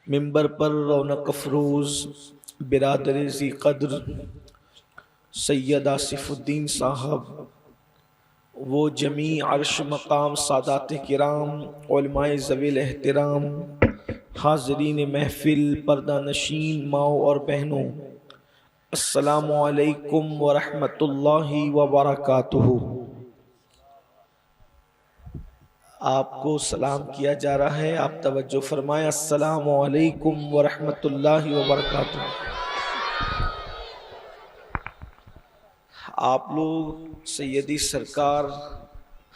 मिंबर पर रौनक अफरोज़ बिरादर ज़ी क़द्र सैयद आसिफुद्दीन साहब, वो जमी अर्श मकाम सादात किराम उलमाए ज़वील एहतराम, हाज़रीन महफ़िल, पर्दा नशीन माओ और बहनों, अस्सलामु अलैकुम व रहमतुल्लाहि व बरकातुहू। आपको सलाम किया जा रहा है, आप तवज्जो फरमाएं। अस्सलामु अलैकुम व रहमतुल्लाहि व बरकातुहू। आप लोग सैयदी सरकार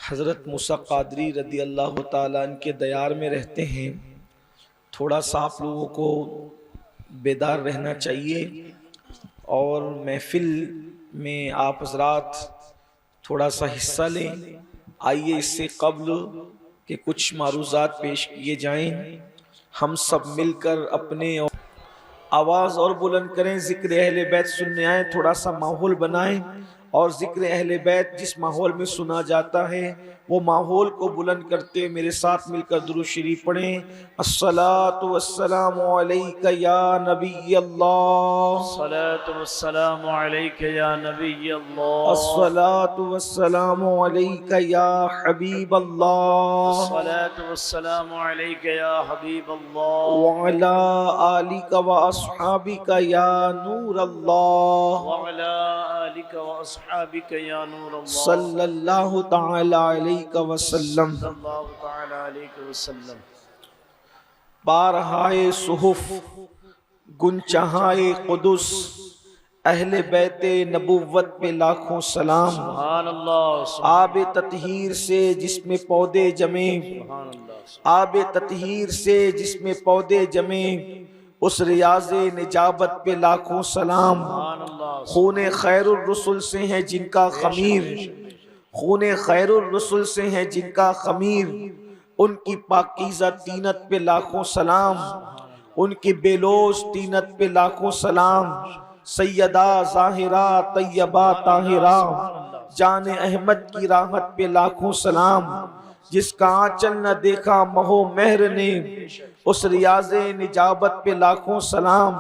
हज़रत मूसा क़ादरी रदी अल्लाह ताला अन्हु के दयार में रहते हैं। थोड़ा सा आप लोगों को बेदार रहना चाहिए और महफिल में आप हज़रात थोड़ा सा हिस्सा लें। आइए इससे कब्ल कि कुछ मारूज़ात पेश किए जाएं, हम सब मिलकर अपने आवाज़ और बुलंद करें, ज़िक्र अहले बैत सुनने आए, थोड़ा सा माहौल बनाएं और ज़िक्र अहले बैत जिस माहौल में सुना जाता है वो माहौल को बुलंद करते हुए मेरे साथ मिलकर दुरूद शरीफ पढ़ें। अस्सलातु वस्सलामु अलैका या नबी अल्लाह, अस्सलातु वस्सलामु अलैका या नबी अल्लाह, अस्सलातु वस्सलामु अलैका या हबीब अल्लाह, अस्सलातु वस्सलामु अलैका या हबीब अल्लाह, व अला आलिका व अस्हाबिका या नूर अल्लाह, व अला आलिका व अस्हाबिका या नूर अल्लाह, सल्लल्लाहु तआला अलैहि वसल्लम। सल्लल्लाहु तआला अलैहि वसल्लम। बारहाए सुहुफ गुंचहाए कुदुस अहले बैते नबुव्वत पे लाखों सलाम। सुभान अल्लाह, आब ततहीर से जिसमें पौधे जमे, सुभान अल्लाह, आब ततहीर से जिसमें पौधे जमे, उस रियाज़े निजाबत पे लाखों सलाम। सुभान अल्लाह, खूने खैरुर रसूल से है जिनका खमीर, खूने खैरुर रसूल से है जिनका खमीर, उनकी पाकीज़ा तीनत पे लाखों सलाम, उनकी बेलोस तीनत पे लाखों सलाम। सैयदा ज़ाहिरा तैयबा ताहिरा जान अहमद की राहत पे लाखों सलाम। जिसका आंचल न देखा महो मेहर ने, उस रियाज़े निजाबत पे लाखों सलाम।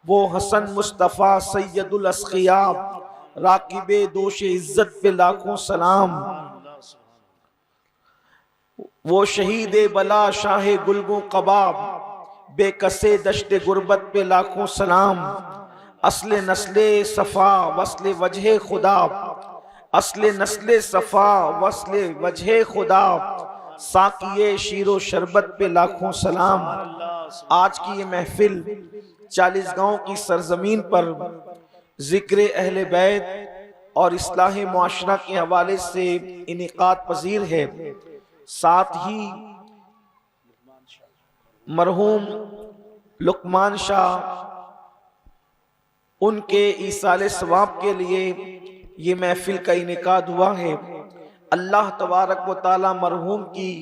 वो हसन मुस्तफ़ा सैयदुल अस्क़िया राकिबे दोष इज्जत पे लाखों सलाम। वो शहीद बला शाह गुलगो कबाब बेकसे दश्ते गुर्बत पे लाखों सलाम। असले नस्ले सफ़ा वस्ले वजह खुदा, असले नस्ले सफ़ा वस्ले वजह खुदा, साकिये शीरो शरबत पे लाखों सलाम। आज की ये महफिल 40 गाँव की सरजमीन पर ज़िक्र अहले बैत और इस्लाह मुआशरा के हवाले से इनेकाद पजीर है। साथ ही मरहूम लुकमान शाह उनके ईसाले सवाब के लिए ये महफिल का इनेकाद हुआ है। अल्लाह तबारक व ताला मरहूम की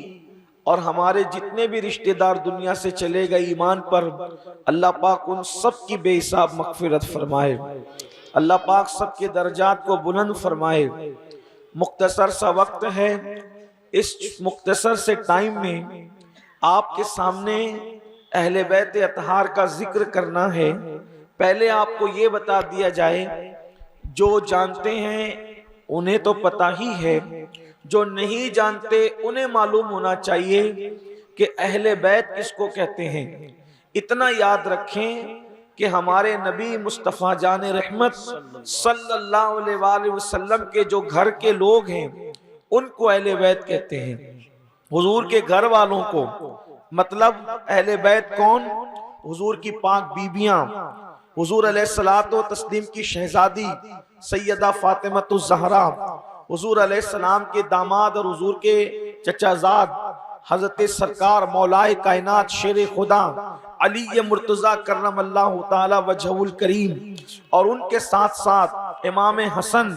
और हमारे जितने भी रिश्तेदार दुनिया से चले गए ईमान पर, अल्लाह पाक उन सब की बेहिसाब मग़फ़िरत फरमाए। अल्लाह पाक सबके दर्जात को बुलंद फरमाए। मुख्तसर सा वक्त है, इस मुख्तसर से टाइम में आपके सामने अहले बैत अतहार का जिक्र करना है। पहले आपको ये बता दिया जाए, जो जानते हैं उन्हें तो पता ही है, जो नहीं जानते उन्हें मालूम होना चाहिए कि अहले बैत किसको कहते हैं। इतना याद रखें कि हमारे नबी मुस्तफ़ा जान रहमत सल्लल्लाहु अलैहि वसल्लम के जो घर के लोग हैं उनको अहले बैत कहते हैं। हुजूर के घर वालों को, मतलब अहले बैत कौन? हुजूर की पाक बीबियां, हुजूर अलैहिस्सलातो तस्लीम की शहजादी सैयदा फातिमातुज़ ज़हरा, हुजूर अलैहिस्सलाम के दामाद और हुजूर के चचाजाद हजरत सरकार मौलाए कायनात शेर खुदा अली मुर्तज़ा करमल्लाहु ताला वजहुल करीम, और उनके साथ साथ इमाम हसन,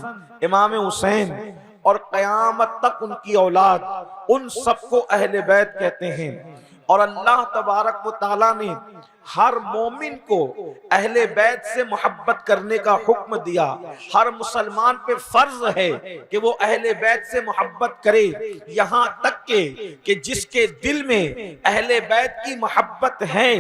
इमाम हुसैन और क़यामत तक उनकी औलाद, उन सबको अहले बैत कहते हैं। और अल्लाह तबारक व ताला ने हर मोमिन को अहले बैत से मोहब्बत करने का हुक्म दिया। हर मुसलमान पे फर्ज है कि वो अहले बैत से मोहब्बत करे, यहाँ तक कि जिसके दिल में अहले बैत की मोहब्बत है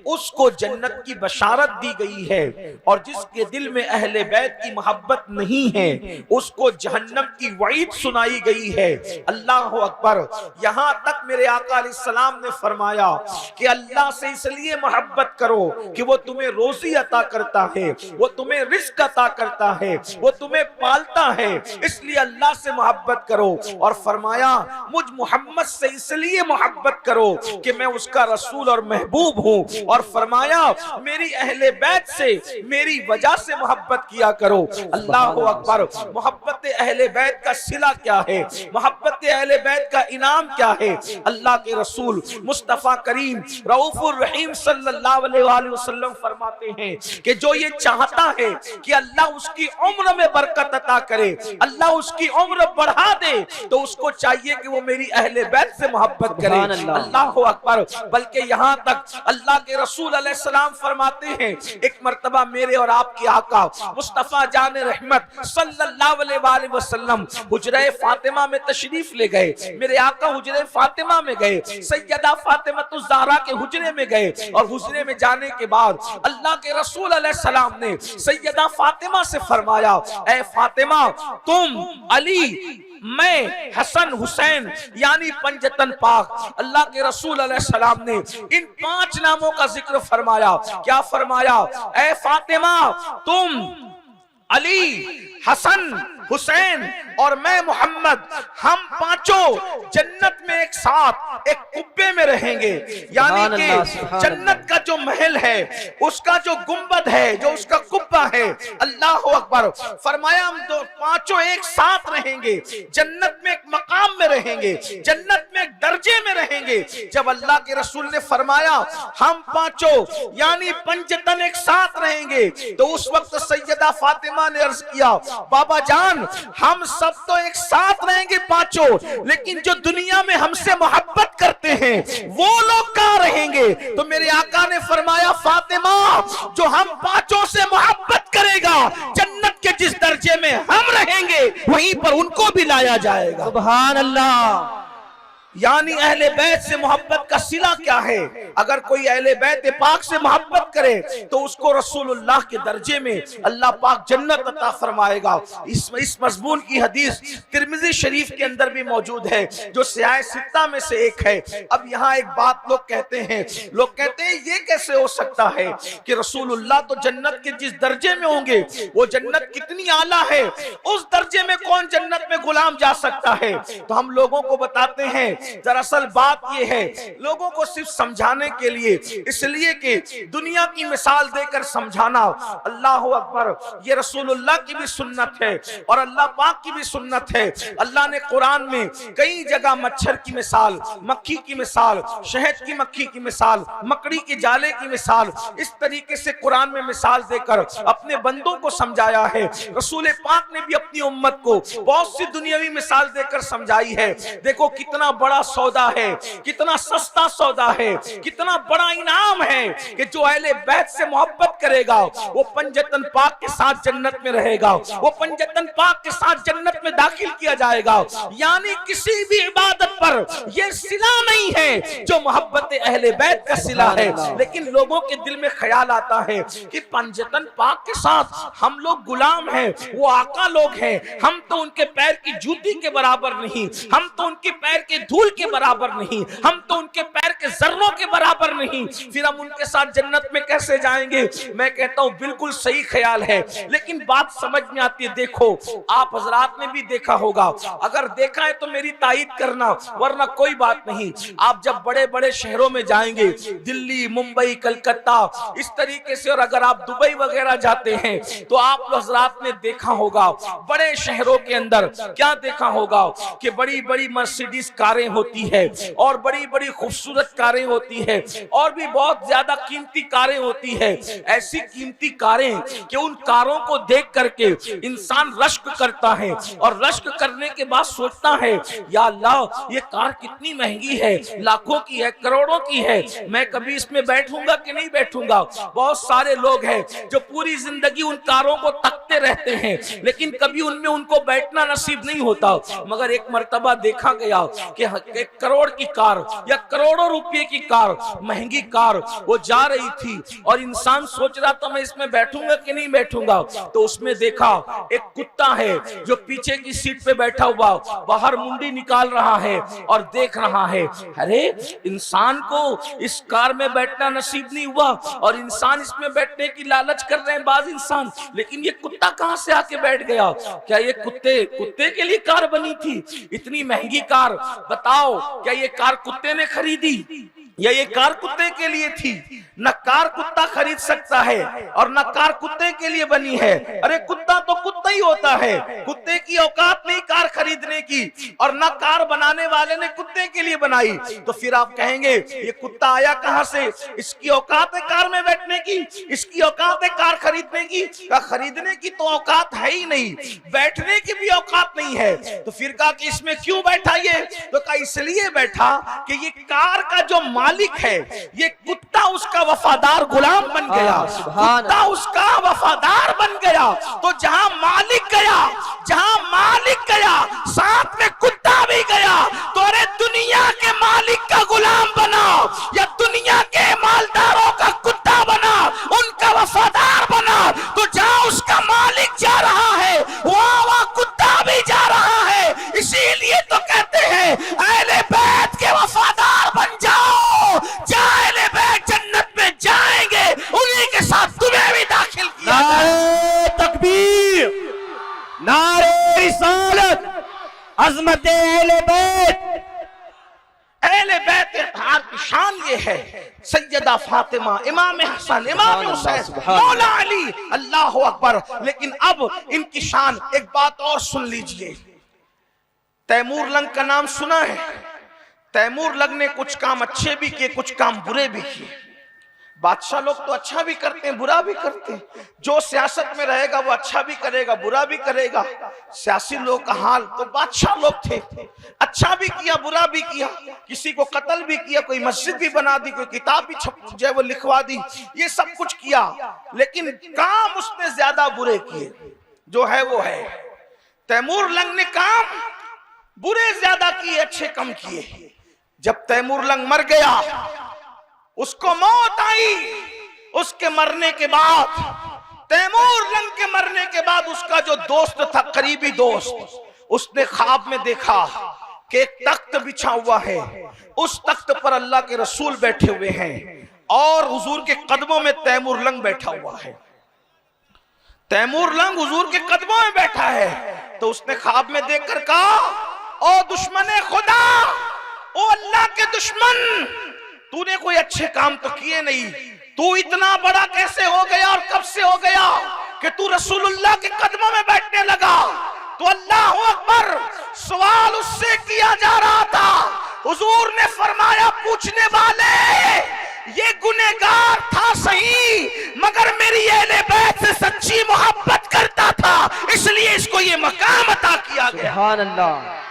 उसको जन्नत की बशारत दी गई है, और जिसके दिल में अहले बैत की मोहब्बत नहीं है उसको जहन्नम की वईद सुनाई गई है। अल्लाह अकबर। यहाँ तक मेरे आका अलैहिस्सलाम ने फरमाया कि अल्लाह से इसलिए मोहब्बत करो कि वो तुम्हें रोजी अता करता है, वो तुम्हें रिस्क अता करता है, वो तुम्हें पालता है, इसलिए अल्लाह से मोहब्बत करो। और फरमाया मुझ मोहम्मद से इसलिए मोहब्बत करो कि मैं उसका रसूल और महबूब हूँ। और फरमाया मेरी अहले बैत से मेरी वजह से मोहब्बत किया करो। अल्लाह अकबर। मोहब्बत अहले बैत का सिला क्या है, मोहब्बत अहले बैत का इनाम क्या है? अल्लाह के रसूल मुस्तफा करीम रऊफुर रहीम सल्लल्लाहु अलैहि वसल्लम फरमाते हैं कि जो ये चाहता है कि अल्लाह उसकी उम्र में बरकत अता करे, अल्लाह उसकी उम्र बढ़ा दे, तो उसको चाहिए कि वो मेरी अहले बैत से मोहब्बत करे। अल्लाह अकबर। बल्कि यहाँ तक अल्लाह के रसूल अलैहिस्सलाम फरमाते हैं एक मर्तबा मेरे और आपके आका मुस्तफा जान रहमत सल्लल्लाहु अलैहि वसल्लम हुजरे फातिमा में तशरीफ ले गए। मेरे आका हुजरे फातिमा में गए, सैयदा फातिमा तो ज़हरा के हुजरे में गए, और हुजरे में जाने के बाद अल्लाह के रसूल अलैहिस्सलाम ने सैयदा फातिमा से फरमाया, ऐ फातिमा तुम, अली, मैं, हसन, हुसैन यानी पंजतन पाक। अल्लाह के रसूल अलैहिस्सलाम ने इन 5 नामों का जिक्र फरमाया। क्या फरमाया? ऐ फातिमा तुम, अली, हसन, हुसैन और मैं मोहम्मद, हम पांचों जन्नत में एक साथ एक कुब्बे में रहेंगे। यानी कि जन्नत का जो महल है, उसका जो गुंबद है, जो उसका कुब्बा है, अल्लाह अकबर। फरमाया हम तो पांचों एक साथ रहेंगे, जन्नत में एक मकाम में रहेंगे, जन्नत में एक दर्जे में रहेंगे। जब अल्लाह के रसूल ने फरमाया हम पांचों यानी पंजतन एक साथ रहेंगे, तो उस वक्त सैयदा फातिमा ने अर्ज किया, बाबा जान हम सब तो एक साथ रहेंगे पांचों, लेकिन जो दुनिया में हमसे मोहब्बत करते हैं वो लोग कहाँ रहेंगे? तो मेरे आका ने फरमाया फातिमा जो हम पांचों से मोहब्बत करेगा, जन्नत के जिस दर्जे में हम रहेंगे वहीं पर उनको भी लाया जाएगा। सुभान अल्लाह। यानी अहले बैत से मोहब्बत का सिला क्या है? अगर कोई अहले बैत पाक से मोहब्बत करे तो उसको रसूलुल्लाह के दर्जे में अल्लाह पाक जन्नत अता फरमाएगा। इस मजमून की हदीस तिर्मिज़ी शरीफ के अंदर भी मौजूद है, जो सियाह सित्ता में से एक है। अब यहाँ एक बात लोग कहते हैं ये कैसे हो सकता है कि रसूलुल्लाह तो जन्नत के जिस दर्जे में होंगे वो जन्नत कितनी आला है, उस दर्जे में कौन जन्नत में गुलाम जा सकता है? तो हम लोगों को बताते हैं दरअसल बात यह है, लोगों को सिर्फ समझाने के लिए, इसलिए कि दुनिया की मिसाल देकर समझाना। अल्लाह अकबर। ये रसूलुल्लाह की भी सुन्नत है और अल्लाह पाक की भी सुन्नत है। अल्लाह ने कुरान में कई जगह मच्छर की मिसाल, मक्खी की मिसाल, शहद की मक्खी की मिसाल, मकड़ी के जाले की मिसाल, इस तरीके से कुरान में मिसाल देकर अपने बंदों को समझाया है। रसूल पाक ने भी अपनी उम्मत को बहुत सी दुनियावी मिसाल देकर समझाई है। देखो कितना बड़ा सौदा है, कितना सस्ता सौदा है, कितना बड़ा इनाम है कि जो अहले बैत से मोहब्बत करेगा वो पंजतन पाक के साथ जन्नत में रहेगा, वो पंजतन पाक के साथ जन्नत में दाखिल किया जाएगा। यानी किसी भी इबादत पर यह सिला नहीं है जो मोहब्बत अहले बैत का सिला है। लेकिन लोगों के दिल में ख्याल आता है कि पंजतन पाक के साथ हम लोग गुलाम हैं, वो आका लोग हैं, हम तो उनके पैर की जूती के बराबर नहीं, हम तो उनके पैर के धूल के बराबर नहीं, हम तो उनके पैर के जर्रों के बराबर नहीं, फिर हम उनके साथ जन्नत में कैसे जाएंगे? मैं कहता हूं बिल्कुल सही ख्याल है, लेकिन बात समझ में आती है। देखो आप हजरात ने भी देखा होगा, अगर देखा है तो मेरी तायीद करना, वरना कोई बात नहीं। आप जब बड़े बड़े शहरों में जाएंगे, दिल्ली, मुंबई, कलकत्ता, इस तरीके से, और अगर आप दुबई वगैरह जाते हैं तो आप हजरात ने देखा होगा बड़े शहरों के अंदर क्या देखा होगा कि बड़ी बड़ी मर्सिडीज कारें होती है और बड़ी बड़ी खूबसूरत कारें होती है और भी बहुत ज्यादा कीमती कारें होती है। ऐसी कीमती कारें कि उन कारों को देख करके इंसान रश्क करता है और रश्क करने के बाद सोचता है या अल्लाह ये कार कितनी महंगी है, लाखों की है, करोड़ों की है, मैं कभी इसमें बैठूंगा कि नहीं बैठूंगा। बहुत सारे लोग हैं जो पूरी जिंदगी उन कारों को तकते रहते हैं लेकिन कभी उनमें उनको बैठना नसीब नहीं होता। मगर एक मर्तबा देखा गया कि एक करोड़ की कार या करोड़ों रुपए की कार, महंगी कार वो जा रही थी और इंसान सोच रहा था मैं इसमें बैठूंगा कि नहीं बैठूंगा। तो उसमें देखा एक कुत्ता है जो पीछे की सीट पे बैठा हुआ बाहर मुंडी निकाल रहा है और देख रहा है। अरे इंसान को इस कार में बैठना नसीब नहीं हुआ और इंसान इसमें बैठने की लालच कर रहे हैं बाज इंसान, लेकिन ये कुत्ता कहां से आके बैठ गया? क्या ये कुत्ते के लिए कार बनी थी? इतनी महंगी कार, बताओ क्या ये कार कुत्ते ने खरीदी या ये कार कुत्ते के लिए थी? न कार कुत्ता खरीद सकता है और न कार कुत्ते के लिए बनी है। अरे कुत्ता तो कुत्ता ही होता है, कुत्ते की औकात नहीं कार खरीदने की और न कार बनाने वाले ने कुत्ते के लिए बनाई। तो फिर आप कहेंगे ये कुत्ता आया कहां से? इसकी औकात है कार में बैठने की, इसकी औकात है कार खरीदने की? खरीदने की तो औकात है ही नहीं, बैठने की भी औकात नहीं है। तो फिर कहा कि इसमें क्यों बैठा ये? तो कहा इसलिए बैठा कि ये कार का जो मालिक है ये कुत्ता उसका वफादार गुलाम बन गया, कुत्ता उसका वफादार बन गया। तो जहां मालिक गया साथ में कुत्ता भी गया। तो अरे दुनिया के मालिक का गुलाम बना या दुनिया के मालदारों का कुत्ता बना, उनका वफादार बना। तो जहां उसका मालिक जा रहा है वहां कुत्ता भी जा रहा है। इसीलिए तो कहते हैं अहले बैत के वफादार बन जाओ, अहले बैत जन्नत में जाएंगे, उन्हीं के साथ तुम्हें भी दाखिल किया जाए। तकबीर, नारे रिसालत, अज़मत अहले बैत। अहले बैत की शान ये है, सैयदा फातिमा, इमाम हसन, इमाम हुसैन, मौला अली, अल्लाह अकबर। लेकिन अब इनकी शान एक बात और सुन लीजिए। तैमूर लंग का नाम सुना है? तैमूर लंग ने कुछ काम अच्छे भी किए, कुछ काम बुरे भी किए। बादशाह लोग तो अच्छा भी करते हैं, बुरा भी करते हैं। जो सियासत में रहेगा वो अच्छा भी करेगा, बुरा भी करेगा। सियासी लोग का हाल तो बादशाह लोग थे, अच्छा भी किया, बुरा भी किया, किसी को कत्ल भी किया, कोई मस्जिद भी बना दी, कोई किताब भी जो है वो लिखवा दी, ये सब कुछ किया। लेकिन काम उसने ज्यादा बुरे किए, जो है वो है। तैमूर लंग ने काम बुरे ज्यादा किए, अच्छे कम किए। जब तैमूर लंग मर गया, उसको मौत आई। उसके मरने के बाद, तैमूर लंग के मरने के बाद उसका जो दोस्त था, करीबी दोस्त, उसने ख्वाब में देखा कि एक तख्त बिछा हुआ है, उस तख्त पर अल्लाह के रसूल बैठे हुए हैं और हुजूर के कदमों में तैमूर लंग बैठा हुआ है। तैमूर लंग हुजूर के कदमों में बैठा है। तो उसने ख्वाब में देखकर कहा, ओ दुश्मन खुदा, ओ अल्लाह के दुश्मन, तूने कोई अच्छे काम तो किए नहीं, तू इतना बड़ा कैसे हो गया और कब से हो गया कि तू रसूलुल्लाह के कदमों में बैठने लगा? तो अल्लाह अकबर, सवाल उससे किया जा रहा था। हुजूर ने फरमाया, पूछने वाले ये गुनहगार था सही, मगर मेरी अहले बैत से सच्ची मोहब्बत करता था, इसलिए इसको ये मकाम अता किया गया। सुभान अल्लाह।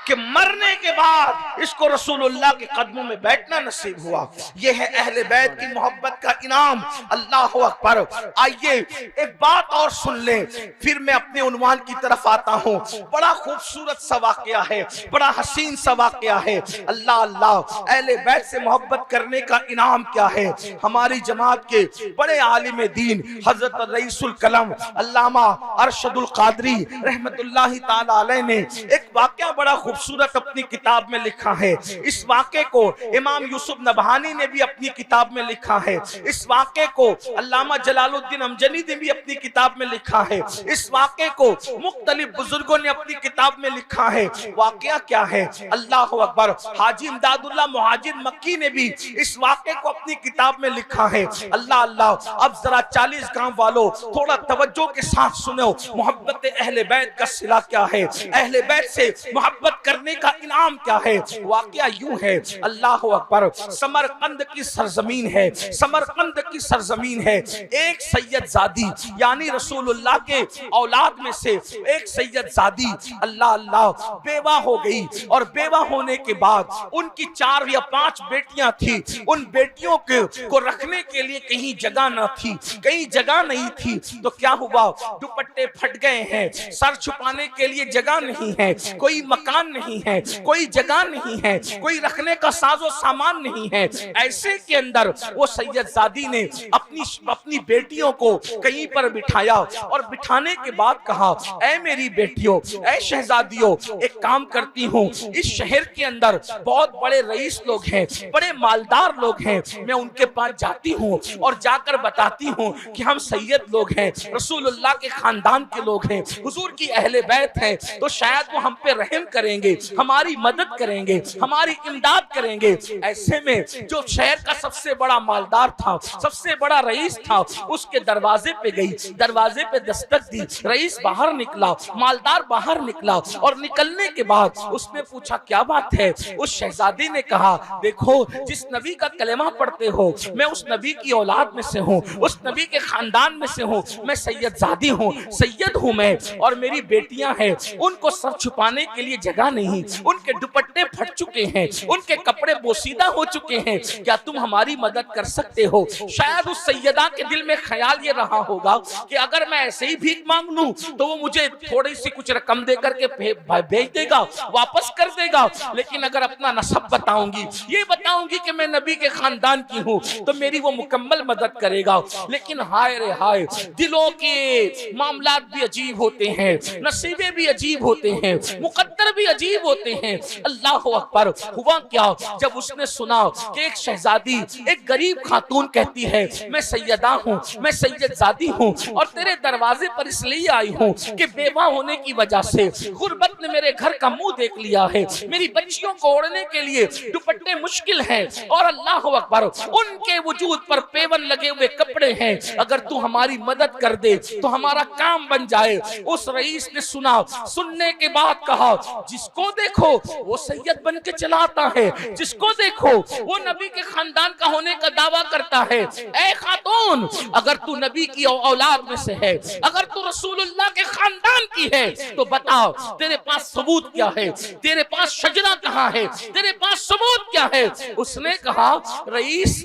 कि मरने के बाद इसको रसूलुल्लाह के कदमों में बैठना नसीब हुआ। यह है अहले बैत की मोहब्बत का इनाम। अल्लाह अकबर। आइए एक बात और सुन लें, फिर मैं अपने उन्वान की तरफ आता हूँ। बड़ा खूबसूरत सा वाकया है, बड़ा हसीन सा वाकया है। अल्लाह अल्लाह, अहले बैत से मोहब्बत करने का इनाम क्या है। हमारी जमात के बड़े आलिम दीन हजरत रईसुल कलम अल्लामा अरशदुल कादरी रहमतुल्लाहि ताला अलैह ने एक वाकया बड़ा खूबसूरत अपनी किताब में लिखा है। इस वाक़े को इमाम यूसुफ नबहानी ने भी अपनी किताब में लिखा है। इस वाक़े को अल्लामा जलालुद्दीन अमजनी ने भी अपनी किताब में लिखा है। इस वाक़े को मुख्तलिफ बुजुर्गों ने अपनी किताब में लिखा है। वाक़या क्या है? अल्लाह अकबर। हाजी इमदादुल्लाह मुहाजिर मक्की ने भी इस वाक़े को अपनी किताब में लिखा है। अल्लाह अल्लाह। अब जरा 40 गांव वालों थोड़ा तवज्जो के साथ सुनो, मोहब्बत अहले बैत का सिला क्या है। अहले बैत से मोहब्बत करने का इनाम क्या है। वाकया यूं है, अल्लाह अकबर, समरकंद की सरजमीन है, समरकंद की सरजमीन है। एक सैयदजादी यानी रसूलुल्लाह के औलाद में से एक सैयदजादी अल्लाह अल्लाह बेवा हो गई, और बेवा होने के बाद उनकी 4 या 5 बेटियां थी। उन बेटियों को रखने के लिए कहीं जगह न थी, कहीं जगह नहीं थी। तो क्या हुआ, दुपट्टे फट गए हैं, सर छुपाने के लिए जगह नहीं है, कोई मकान नहीं है, कोई जगह नहीं है, कोई रखने का साजो सामान नहीं है। ऐसे के अंदर वो सैयदजादी ने अपनी बेटियों को कहीं पर बिठाया, और बिठाने के बाद कहा, ऐ मेरी बेटियों, ऐ शहजादियों, एक काम करती हूँ, इस शहर के अंदर बहुत बड़े रईस लोग हैं, बड़े मालदार लोग हैं, मैं उनके पास जाती हूँ और जाकर बताती हूँ कि हम सैयद लोग हैं, रसूलुल्लाह के खानदान के लोग हैं, हुजूर की अहले बैत हैं, तो शायद वो हम पे रहम करेंगे, हमारी मदद करेंगे, हमारी इमदाद करेंगे। ऐसे में जो शहर का सबसे बड़ा मालदार था, सबसे बड़ा रईस था, उसके दरवाजे पे गई, दरवाजे पे दस्तक दी, रईस बाहर निकला, मालदार बाहर निकला, और निकलने के बाद उसने पूछा क्या बात है। उस शहजादी ने कहा, देखो, जिस नबी का कलेमा पढ़ते हो, मैं उस नबी की औलाद में से हूँ, उस नबी के खानदान में से हूँ, मैं सैयदजादी हूँ, सैयद हूँ मैं, और मेरी बेटियां हैं, उनको सर छुपाने के लिए जगह नहीं, उनके दुपट्टे फट चुके हैं, उनके कपड़े बोसीदा हो चुके हैं, क्या तुम हमारी मदद कर सकते हो। शायद उस सैयदा के दिल में ख्याल ये रहा होगा कि अगर मैं ऐसे ही भीख मांग लूं तो वो मुझे थोड़ी सी कुछ रकम दे करके भेज देगा, वापस कर देगा, लेकिन अगर अपना नसब बताऊंगी, ये बताऊंगी कि मैं नबी के खानदान की हूँ, तो मेरी वो मुकम्मल मदद करेगा। लेकिन हाय रे हाय, दिलों के मामलात भी अजीब होते हैं, नसीबे भी अजीब होते हैं, मुकद्दर भी अजीब होते हैं। अल्लाह अकबर। हुआ क्या, जब उसने सुना कि एक शहजादी, एक गरीब खातून कहती है, मैं सैयदा हूँ, मैं सैयदजादी हूँ, और तेरे दरवाजे पर इसलिए आई हूँ कि बेवा होने की वजह से गुर्बत ने मेरे घर का मुंह देख लिया है, मेरी बच्चियों को ओढ़ने के लिए दुपट्टे मुश्किल हैं, और अल्लाह अकबर, उनके वजूद पर पेवन लगे हुए कपड़े हैं, अगर तू हमारी मदद कर दे तो हमारा काम बन जाए। उस रईस ने सुना, सुनने के बाद कहा, जिसको देखो वो सैयद बन के चला आता है, जिसको देखो वो नबी के खानदान का होने का दावा करता है। ऐ खातून, अगर तू नबी की औलाद में से है, अगर तू रसूलुल्लाह के खानदान की है, तो बताओ तेरे पास सबूत क्या है, तेरे पास शजरा कहाँ है, तेरे पास सबूत क्या है। उसने कहा, रईस,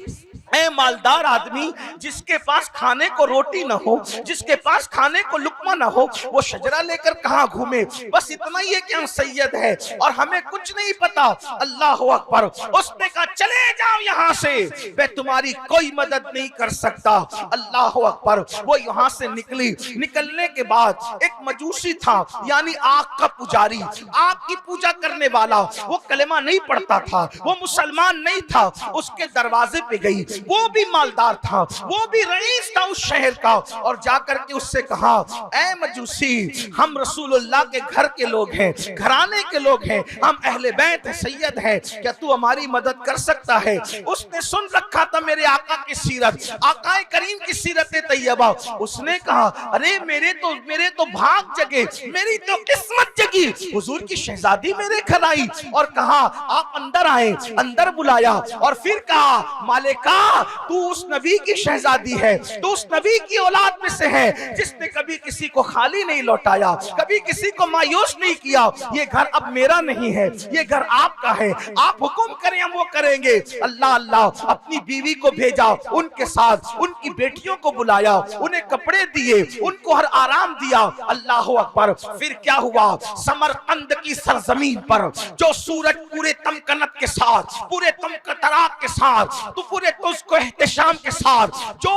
ऐ मालदार आदमी, जिसके पास खाने को रोटी न हो, जिसके पास खाने को लुकमा न हो, वो शजरा लेकर कहाँ घूमे। बस इतना ही है कि हम सैयद है और हमें कुछ नहीं पता। अल्लाह अकबर। उसने कहा, चले जाओ यहाँ से, मैं तुम्हारी कोई मदद नहीं कर सकता। अल्लाह अकबर। वो यहाँ से निकली। निकलने के बाद एक मजूसी था, यानी आग का पुजारी, आग की पूजा करने वाला, वो कलेमा नहीं पढ़ता था, वो मुसलमान नहीं था, उसके दरवाजे पे गई। वो भी मालदार था, वो भी रईस था उस शहर का, और जाकर के उससे कहा, ऐ मजूसी, हम रसूलुल्लाह के घर के लोग हैं, घराने के लोग हैं, हम अहले बैत सैयद हैं, क्या तू हमारी मदद कर सकता है। उसने सुन रखा था मेरे आका की सीरत, आकाए करीम की सीरत तैयबा। उसने कहा, अरे मेरे तो भाग जगे, मेरी तो किस्मत जगी, हुजूर की शहजादी मेरे घर आई और कहा, आप अंदर आए। अंदर बुलाया और फिर कहा, मालिका, तू उस नबी की शहजादी है, तू उस नबी की औलाद में से है जिसने कभी किसी को खाली नहीं लौटाया, कभी किसी को मायूस नहीं किया। ये घर अब मेरा नहीं है, ये घर आपका है, आप हुक्म करें हम वो करेंगे। अल्लाह अल्लाह। अपनी बीवी को भेजा, उनके साथ उनकी बेटियों को बुलाया, उन्हें कपड़े दिए, उनको हर आराम दिया। अल्लाह अकबर। फिर क्या हुआ, समरकंद की सरजमीन पर जो सूरज पूरे तमकनत के साथ, पूरे तमकतराक के साथ, तो पूरे उसको एहतशाम के साथ जो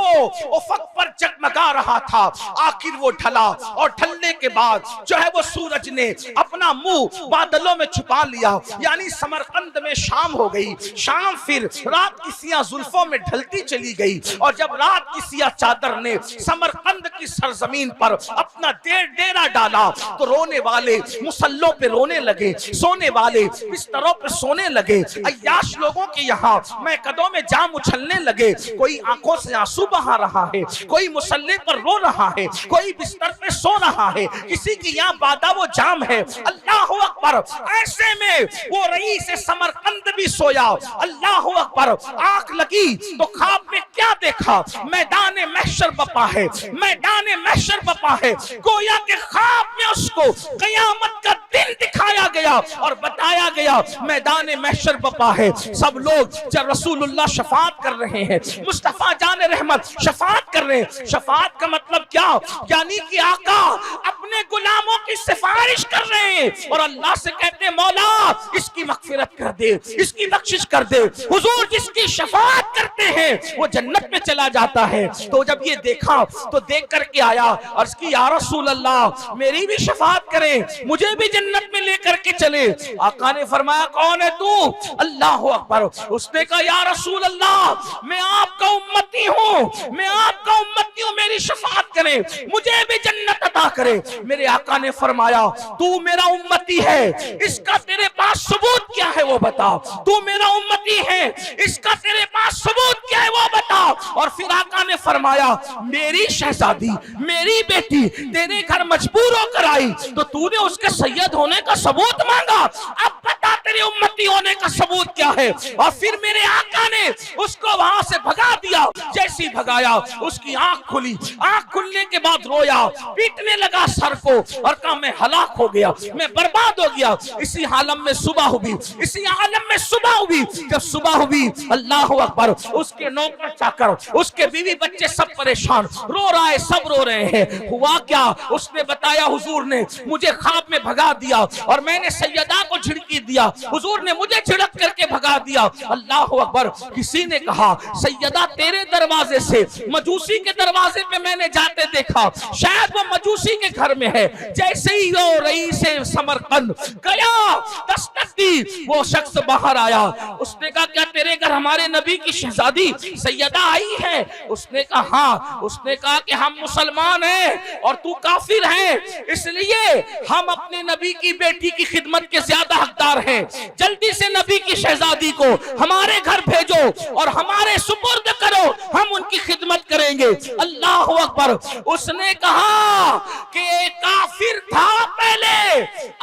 उफक पर जगमगा रहा था, आखिर वो ढला, और ढलने के बाद जो है वो सूरज ने अपना मुंह बादलों में छुपा लिया, यानी समरकंद में शाम हो गई। शाम फिर रात की सिया जुल्फों में ढलती चली गई, और जब रात की सिया चादर ने समरकंद की सरजमीन पर अपना डेरा डाला, तो रोने वाले मुसल्लों पे रोने लगे, सोने वाले बिस्तरों पे सोने लगे। अय्याश लोगों के यहाँ मैं कदों में जाम उछलने लगे, कोई आंखों से आंसू बहा रहा है, कोई मुसल्ले पर रो रहा है, कोई बिस्तर पे सो रहा है, किसी की यहाँ बादा वो जाम है। अल्लाह अकबर। ऐसे में वो रईस समरकंद भी सोया। अल्लाह अकबर। आंख लगी तो ख्वाब में क्या देखा? मैदान महशर बपा है, मैदान महशर बपा है। गोया के ख्वाब में उसको कयामत का दिन दिखाया गया और बताया गया मैदान महशर बपा है। सब लोग जब रसूलुल्लाह शफात कर रहे हैं, मुस्तफा जान रहमत शफात कर रहे हैं। शफात का मतलब क्या? यानी कि आका अपने गुलामों की सिफारिश कर रहे हैं और अल्लाह से कहते हैं मौला इसकी मगफिरत कर दे, इसकी बख्शिश कर दे। हुजूर जिसकी शफात करते हैं वो जन्नत में चला जाता है। तो जब ये देखा तो देख करके आया और इसकी या रसूल अल्लाह मेरी भी शफात करें, मुझे भी जन्नत में लेकर के चले। आका ने फरमाया कौन है तू? अल्लाह अकबर। उसने कहा या रसूल अल्लाह मैं आपका उम्मती हूँ, मैं आपका उम्मती हूँ, मेरी शफात करें, मुझे भी जन्नत अता करे। मेरे आका ने फरमाया तू मेरा उम्मती है, इसका तेरे पास सबूत क्या है वो बता। तू मेरा उम्मती है, इसका तेरे पास सबूत क्या है वो बता। और फिर आका ने फरमाया मेरी शहजादी, मेरी बेटी तेरे घर मजबूर होकर आई तो तूने उसके सैयद होने का सबूत मांगा, अब बता तेरे उम्मती होने का सबूत क्या है। और फिर मेरे आका ने उसको वहां से भगा दिया। जैसी भगाया उसकी आंख खुली, आंख खुलने के बाद रोया, पीटने लगा सर को और कहा मैं हलाक हो गया, मैं बर्बाद हो गया। इसी आलम में सुबह हुई, इसी आलम में सुबह हुई। जब सुबह हुई अल्लाह अकबर, उसके नौकर चाकर, उसके बीवी बच्चे सब परेशान, रो रहा है, सब रो रहे हैं। हुआ क्या? उसने बताया हुजूर ने मुझे ख्वाब में भगा दिया और मैंने सैयदा को झिड़की दिया, हुजूर ने मुझे झिड़क करके भगा दिया। अल्लाह अकबर। किसी ने कहा सैयदा तेरे दरवाजे से मजूसी के दरवाजे पे मैंने जाते देखा, शायद वो मजूसी के घर में है। जैसे ही वो रईस समरकंद गया, दस्तक दी, वो शख्स बाहर आया। उसने कहा क्या तेरे घर हमारे नबी की शहजादी सैयदा आई है? उसने कहा हाँ। उसने कहा कि हम मुसलमान हैं और तू काफिर है, इसलिए हम अपने नबी की बेटी की खिदमत के ज्यादा हकदार हैं। जल्दी से नबी की शहजादी को हमारे घर भेजो और हमारे सुपुर्द करो, हम उनकी खिदमत करेंगे। अल्लाह अकबर। उसने कहा कि एक काफिर था पहले,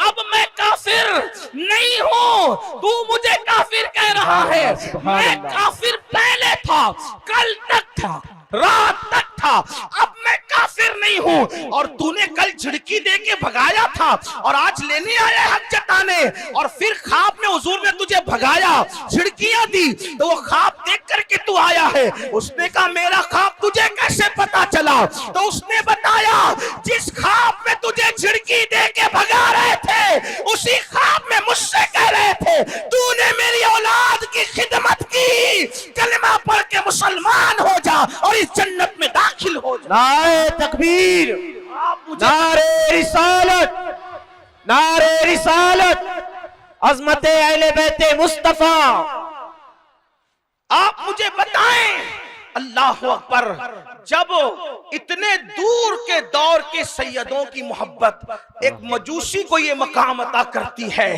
अब मैं काफिर नहीं हूं, तू मुझे काफिर कह रहा है। मैं काफिर पहले था, कल तक था, रात तक था, अब मैं काफिर नहीं हूं। और तूने कल झिड़की दे के भगाया था और आज लेने आया हक जताने, और फिर ख्वाब में हुजूर ने तुझे भगाया, झिड़कियां दी, तो वो ख्वाब देख करके तू आया है। उसने कहा मेरा ख्वाब तुझे कैसे पता चला? तो उसने बताया जिस ख्वाब में तुझे झिड़की दे के भगा रहे थे उसी ख्वाब में मुझसे कह रहे थे तूने मेरी औलाद की खिदमत की, कलमा पढ़ के मुसलमान हो जा और इस जन्नत में दाखिल हो जा। नारे तकबीर, नारे रिसालत, नारे रिसालत, अज़मत अहले बैत मुस्तफा। आप मुझे बताएं अल्लाह अकबर, जब इतने दूर के दौर के सैयदों की मोहब्बत एक मजूसी को ये मकाम अता करती है,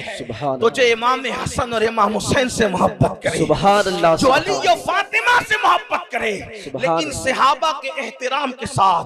तो जो इमाम हसन और इमाम हुसैन से मोहब्बत करे, जो अली और फातिमा से मोहब्बत करे, लेकिन सहाबा के एहतराम के साथ,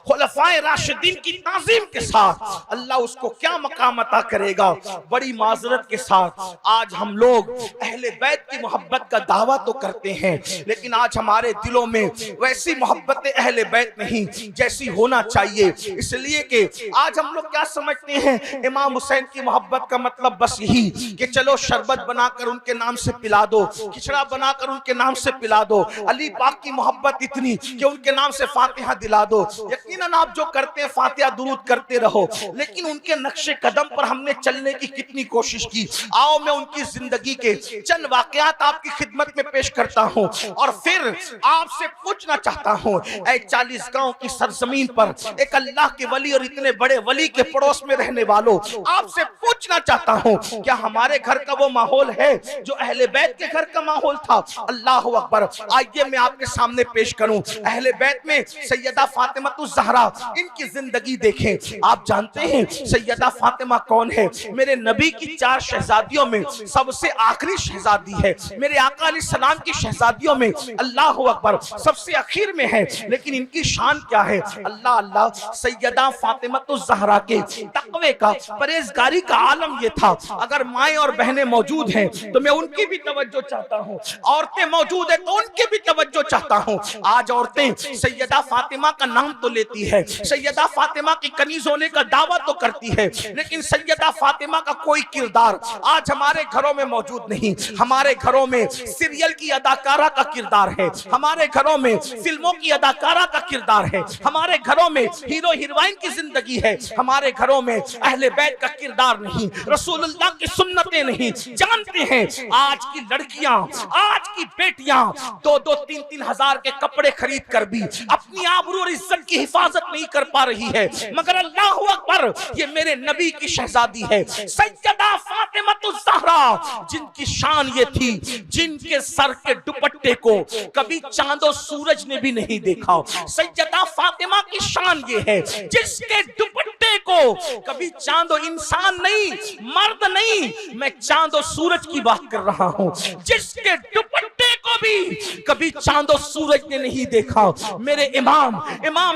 खुलफाए राशिदीन की ताज़ीम के साथ, अल्लाह उसको क्या मकाम अता करेगा। बड़ी माजरत के साथ आज हम लोग अहले बैत की मोहब्बत का दावा तो करते हैं, लेकिन आज हमारे दिलों में वैसी मोहब्बत अहले बैत नहीं जैसी होना चाहिए। इसलिए कि आज हम लोग क्या समझते हैं, इमाम हुसैन की मोहब्बत का मतलब बस यही कि चलो शरबत बनाकर उनके नाम से पिला दो, खिचड़ा बनाकर उनके नाम से पिला दो। अली पाक की मोहब्बत इतनी कि उनके नाम से फातिहा दिला दो। यकीनन आप जो करते हैं फातिहा दुरूद करते रहो, लेकिन उनके नक्शे कदम पर हमने चलने की कितनी कोशिश की। आओ मैं उनकी जिंदगी के चंद वाकयात आपकी खिदमत में पेश करता हूं और फिर आपसे पूछना चाहता हूं, 40 गांव की सरजमीन पर एक अल्लाह के वली और इतने बड़े वली के पड़ोस में रहने वालों, आपसे पूछना चाहता हूं क्या हमारे घर का वो माहौल है जो अहले बैत के घर का माहौल था? अल्लाह अकबर। आइए मैं आपके सामने पेश करूं अहले बैत में सैयदा फातिमा ज़हरा, इनकी जिंदगी देखें। आप जानते हैं सैयदा फातिमा कौन है? मेरे नबी की 4 शहजादियों में सबसे आखिरी शहजादी है, मेरे आका अलैहि सलाम की शहजादियों में। अल्लाह अकबर। सबसे आखिर में है, लेकिन इनकी शान क्या है? अल्लाह अल्लाह, सैयदा फातिमतुज़ ज़हरा के तक़वे का, परहेज़गारी का आलम ये था। अगर माएँ और बहनें मौजूद हैं तो मैं उनकी भी तवज्जो चाहता हूँ, औरतें मौजूद है तो उनकी भी तवज्जो चाहता हूँ। आज औरतें सैयदा फातिमा का नाम तो लेती है, सैयदा फातिमा की कनीज होने का दावा तो करती है, लेकिन सैयदा फातिमा का कोई किरदार आज हमारे घरों में मौजूद नहीं। हमारे घरों में सीरियल की अदाकारा का किरदार है, हमारे घरों में फिल्मों की अदाकारा का किरदार है, हमारे घरों में हीरो हीरोइन की जिंदगी है, हमारे घरों में अहले बैत का किरदार नहीं, रसूलुल्लाह की सुन्नतें नहीं। जानते हैं आज की लड़कियां, आज की बेटियां 2-2, 3-3 हजार के कपड़े खरीद कर भी अपनी आबरू और इज्जत की हिफाजत नहीं कर पा रही है, मगर अल्लाह अकबर, ये मेरे नबी की शहजादी है सैयदा फातिमतुज़ ज़हरा, जिनकी शान ये थी, जिनके सर के दुपट्टे को कभी चांद और सूरज ने भी नहीं देखा। सैयदा फातिमा की शान ये है, जिसके दुपट्टे को कभी चांद और इंसान नहीं, मर्द नहीं, मैं चांद और सूरज की बात कर रहा हूं, जिसके दुपट्टे को भी कभी चांद और सूरज ने नहीं देखा। मेरे इमाम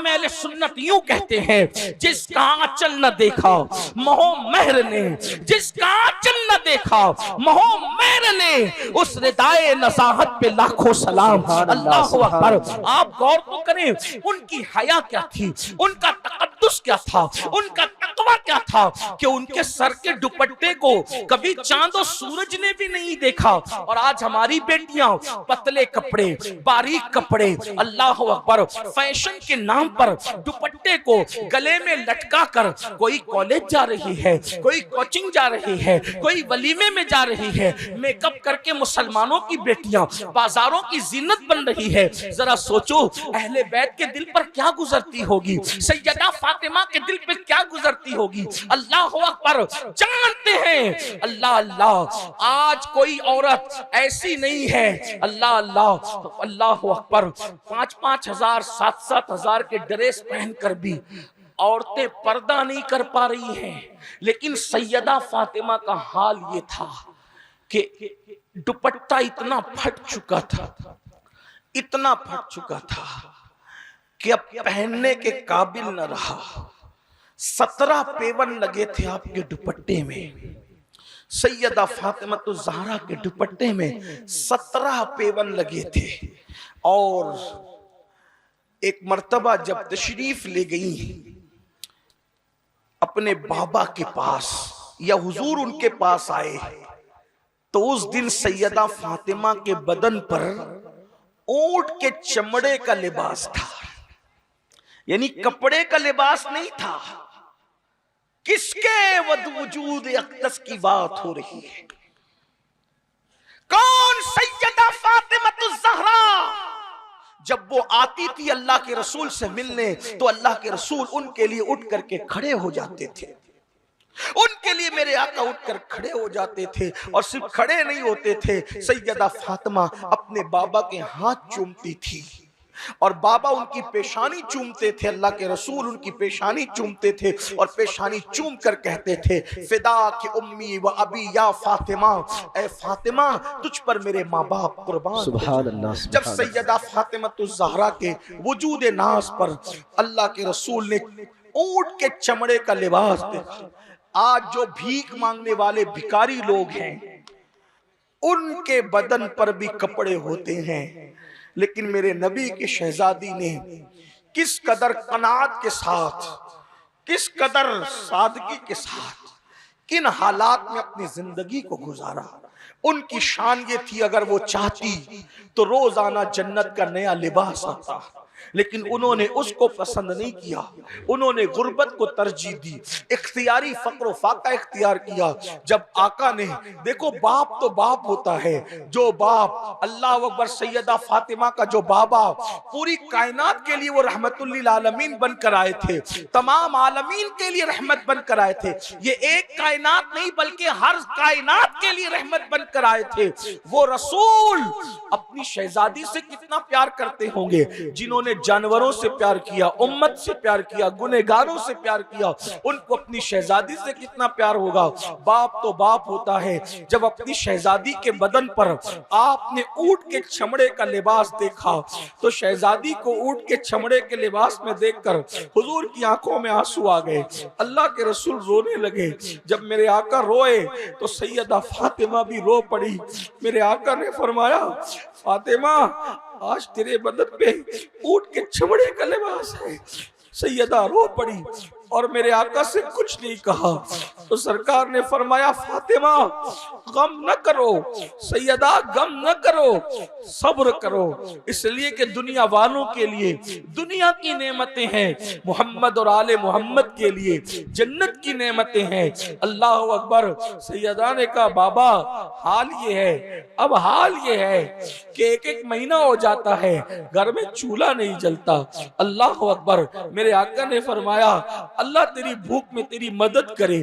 अहले सुन्नत यूं कहते हैं, जिसका आंचल न देखा मोह मेहर ने, जिसका आंचल न देखा मोह मेहर ने, उस रिदाए नज़ाहत पे लाखों सलाम। अल्लाह अकबर। आप गौर तो करें, उनकी हया क्या थी, उनका तकद्दुस क्या था, उनका तकवा क्या था कि उनके सर के दुपट्टे को कभी चांद और सूरज ने भी नहीं देखा। और आज हमारी बेटियां पतले कपड़े, बारीक कपड़े, अल्लाह अकबर, फैशन के नाम पर दुपट्टे को गले में लटका कर कोई कॉलेज जा रही है, कोई कोचिंग जा रही है, कोई वलीमे में जा रही है, मेकअप करके मुसलमानों की बेटियां बाजारों की जीनत बन रही है। जरा सोचो अहले बैत के दिल पर क्या गुजरती होगी, सैयदा फातिमा के दिल पे क्या गुजरती होगी। अल्लाह अकबर। जानते हैं अल्लाह अल्लाह, आज कोई औरत ऐसी नहीं है, अल्लाह अल्लाह, अल्लाह अकबर, 5-5 हजार 7-7 हजार के ड्रेस पहनकर भी औरतें पर्दा नहीं कर पा रही हैं। लेकिन सैयदा फातिमा का हाल ये था कि दुपट्टा इतना फट चुका था, इतना फट चुका था कि अब पहनने के काबिल न रहा। 17 पेवन लगे थे आपके दुपट्टे में, सैयदा फातिमतुज़ ज़हरा के दुपट्टे में 17 पेवन लगे थे। और एक मर्तबा जब तशरीफ ले गई अपने बाबा के पास, या हुजूर उनके पास आए, तो उस दिन सैयदा फातिमा के बदन पर ऊंट के चमड़े का लिबास था, यानी कपड़े का लिबास नहीं था। किसके वजूद अक़दस की बात हो रही है? कौन? सैयदा फातिमतुज़ ज़हरा। जब वो आती थी अल्लाह के रसूल से मिलने, तो अल्लाह के रसूल उनके लिए उठ करके खड़े हो जाते थे, उनके लिए मेरे आका उठकर खड़े हो जाते थे। और सिर्फ खड़े नहीं होते थे, सैयदा फातिमा अपने बाबा के हाथ चूमती थी और बाबा उनकी पेशानी चूमते थे, अल्लाह के रसूल उनकी पेशानी चूमते थे और पेशानी चूम कर कहते थे, फिदा की उम्मी व अबी या फातिमा, ए फातिमा तुझ पर मेरे माँ बाप कुर्बान। सुभान अल्लाह। जब सैयदा फातिमतुज़ ज़हरा के वजूद नाज पर अल्लाह के रसूल ने ऊंट के चमड़े का लिबास देखा। आज जो भीख मांगने वाले भिखारी लोग हैं, उनके बदन पर भी कपड़े होते हैं, लेकिन मेरे नबी की शहजादी ने किस कदर कनात के साथ, किस कदर सादगी के साथ, किन हालात में अपनी जिंदगी को गुजारा। उनकी शान ये थी, अगर वो चाहती तो रोजाना जन्नत का नया लिबास आता, लेकिन उन्होंने उसको पसंद नहीं किया। उन्होंने गुर्बत को तरजीह दी, इख्तियारी फक्र फाका इख्तियार किया। जब आका ने, देखो बाप तो बाप होता है, जो बाप अल्लाह अकबर, सैयदा फातिमा का जो बाबा पूरी कायनात के लिए वो रहमतुल लिल आलमीन बनकर आए थे, तमाम आलमीन के लिए रहमत बनकर आए थे। ये एक कायनात नहीं बल्कि हर कायनात के लिए रहमत बनकर आए थे। वो रसूल अपनी शहजादी से कितना प्यार करते होंगे, जिन्होंने जिन्होंने जानवरों से प्यार किया, उम्मत से प्यार किया, गुनहगारों से प्यार किया, उनको अपनी शहजादी से कितना प्यार होगा। बाप तो बाप होता है। जब अपनी शहजादी के बदन पर आपने ऊंट के चमड़े का लिबास देखा तो शहजादी को ऊंट के चमड़े के लिबास में देखकर हुजूर की आंखों में आंसू आ गए। अल्लाह के रसूल रोने लगे। जब मेरे आका रोए तो सैयदा फातिमा भी रो पड़ी। मेरे आका ने फरमाया, फातिमा आज तेरे बदन पे ऊंट के चमड़े का लिबास है। सैयदा रो पड़ी और मेरे आका से कुछ नहीं कहा। तो सरकार ने फरमाया, फातिमा गम न करो, सैयदा गम न करो, सब्र करो, इसलिए कि दुनिया वालों के लिए दुनिया की नेमतें हैं, मोहम्मद और आले मोहम्मद के लिए जन्नत की नेमतें हैं। अल्लाह अकबर। सैयदा ने कहा, बाबा हाल ये है, अब हाल ये है कि एक एक महीना हो जाता है घर में चूल्हा नहीं जलता। अल्लाह अकबर। मेरे आका ने फरमाया, अल्लाह तेरी भूख में तेरी मदद करे।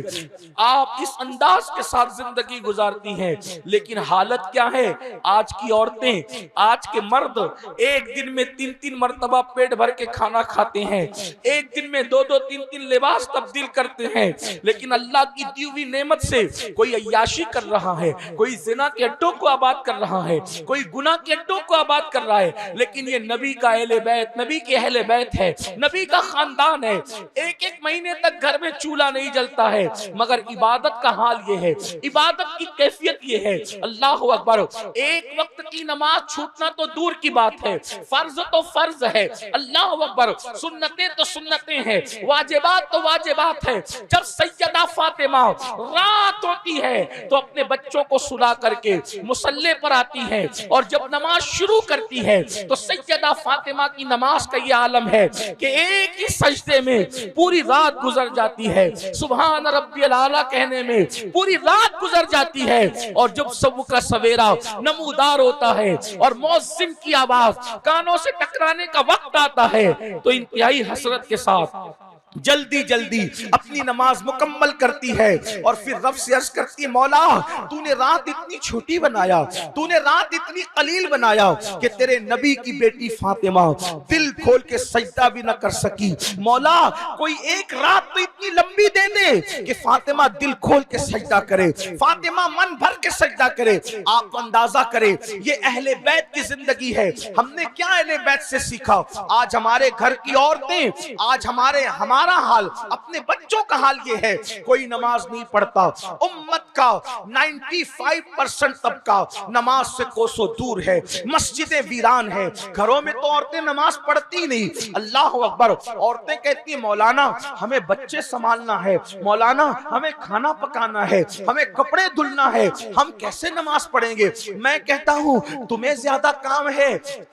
आप इस अंदाज के साथ जिंदगी गुजारती हैं, लेकिन हालत क्या है? आज की औरतें, आज के मर्द एक दिन में 3-3 मर्तबा पेट भर के खाना खाते हैं, एक दिन में 2-2, 3-3 लिबास तब्दील करते हैं, लेकिन अल्लाह की दी हुई नेमत से कोई अय्याशी कर रहा है, कोई जिना के अड्डों को आबाद कर रहा है, कोई गुनाह के अड्डों को आबाद कर रहा है। लेकिन ये नबी का अहले बैत, नबी के अहले बैत है, नबी का खानदान है। एक एक महीने तक घर में चूल्हा नहीं जलता है, मगर इबादत का हाल ये है, इबादत की कैफियत ये है। अल्लाह अकबर। एक वक्त की नमाज छूटना तो दूर की बात है, फर्ज तो फर्ज है। अल्लाह अकबर। सुन्नतें तो सुन्नतें हैं, वाजिबात तो वाजिबात है। जब सैयदा फातिमा रात होती है तो अपने बच्चों को सुला करके मुसल्ले पर आती है, और जब नमाज शुरू करती है तो सैयदा फातिमा की नमाज का ये आलम है कि एक ही सजदे में पूरी रात गुजर जाती है, सुभान रब्बियल आला कहने में पूरी रात गुजर जाती है। और जब सुबह का सवेरा नमूदार होता है और मुअज्जिन की आवाज कानों से टकराने का वक्त आता है तो इंतहाई हसरत के साथ जल्दी जल्दी अपनी नमाज मुकम्मल करती है और फिर रब से अर्ज करती है, मौला तूने रात इतनी छोटी बनाया, तूने रात इतनी कलील बनाया कि तेरे नबी की बेटी फातिमा दिल खोल के सजदा भी न कर सकी। मौला कोई एक रात तो इतनी लंबी दे दे कि फातिमा दिल खोल के सजदा करे, फातिमा मन भर के सजदा करे। आप अंदाजा करें ये अहले बैत की जिंदगी है। हमने क्या अहले बैत से सीखा? आज हमारे घर की औरतें, आज हमारा हाल, अपने बच्चों का हाल ये है, कोई नमाज नहीं पढ़ता। उम्मत का 95% तबका नमाज से कोसों दूर है, मस्जिदें वीरान है, घरों में तो औरतें नमाज पढ़ती नहीं। अल्लाह अकबर। औरतें कहती है, मौलाना हमें बच्चे संभालना है, मौलाना हमें खाना पकाना है, हमें कपड़े धुलना है, हम कैसे नमाज पढ़ेंगे? मैं कहता हूं तुम्हें ज्यादा काम है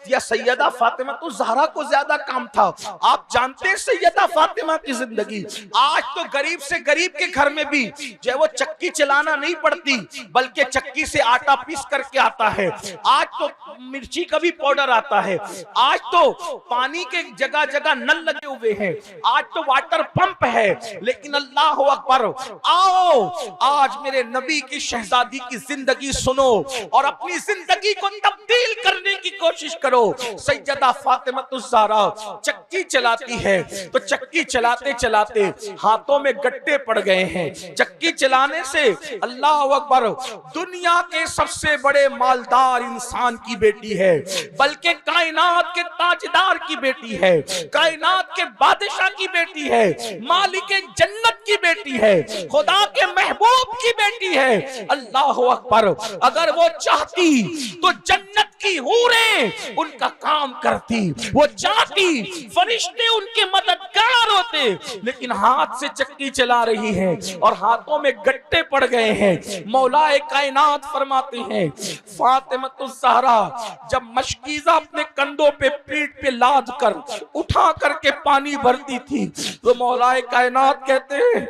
या सैयदा फातिमा तो ज़हरा को ज्यादा काम था? आप जानते हैं सैयदा फातिमा की जिंदगी, आज तो गरीब से गरीब के घर में भी जो है वो चक्की चलाना नहीं पड़ती, बल्कि चक्की से आटा पीस करके आता है। आज तो मिर्ची का भी पाउडर आता है, आज तो पानी के जगह जगह नल लगे हुए हैं, आज तो वाटर पंप है। लेकिन अल्लाह अकबर, आओ आज मेरे नबी की शहजादी की जिंदगी सुनो और अपनी जिंदगी को तब्दील करने की कोशिश करो। सैयदा फातिमातुज़ ज़हरा चक्की चलाती है तो चक्की चलाते चलाते हाथों में गट्टे पड़ गए हैं। चक्की चलाने से अल्लाह अकबर दुनिया के सबसे बड़े मालदार इंसान की बेटी है, बल्कि कायनात के ताजदार की बेटी है, कायनात के बादशाह की बेटी है, मालिक जन्नत की बेटी है, खुदा के महबूब की बेटी है। अल्लाह अकबर। अगर वो चाहती तो जन्नत की हूरें उनका काम करती, वो चाहती फरिश्ते उनके मददगार होते, लेकिन हाथ से चक्की चला रही है और हाथों में गट्टे पड़ गए हैं। मौलाए कायनात फरमाते हैं, फातिमातुज़ ज़हरा जब मशकीज़ा अपने कंधों पे पीठ पे लाद कर उठा करके पानी भरती थी तो मौलाए कायनात कहते हैं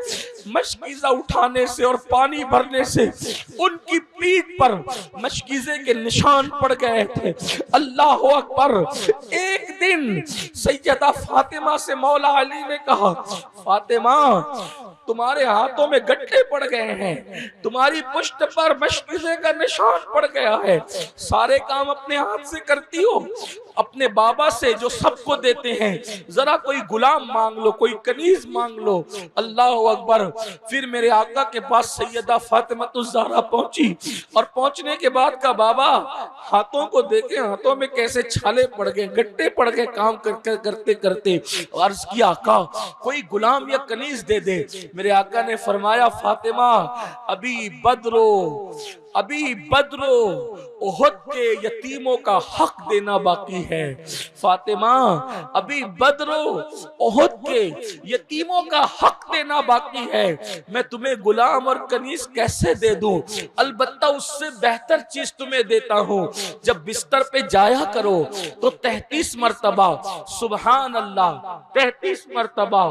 मशकीज़ा उठाने से और पानी भरने से उनकी पीठ पर मशकीज़े के निशान पड़ गए थे। अल्लाह अकबर। एक दिन सैयदा फातिमा से मौला अली ने कहा, फातिमा तुम्हारे हाथों में गट्टे पड़ गए हैं, तुम्हारी पुष्ट पर मशकिज़े का निशान पड़ गया है, सारे काम अपने हाथ से करती हो, अपने बाबा से जो सबको देते हैं, जरा कोई गुलाम मांग लो, कोई कनीज मांग लो। अल्लाह अकबर। फिर मेरे आका के पास सैयदा फातिमातुज़ ज़हरा पहुंची और पहुंचने के बाद का बाबा हाथों को देखे, हाथों में कैसे छाले पड़ गए, गट्टे पड़ गए काम करते करते। अर्ज किया आका कोई गुलाम या कनीज दे दे। मेरे आका ने फरमाया फातिमा अभी बदरो उहद के यतीमों का हक देना बाकी है। फातिमा अभी बदरो उहद के यतीमों का हक देना बाकी है। मैं तुम्हें गुलाम और कनीज कैसे दे दूं? अलबत्ता उससे बेहतर चीज तुम्हें देता हूं। जब बिस्तर पे जाया करो तो 33 मर्तबा सुबहान अल्लाह, 33 मर्तबा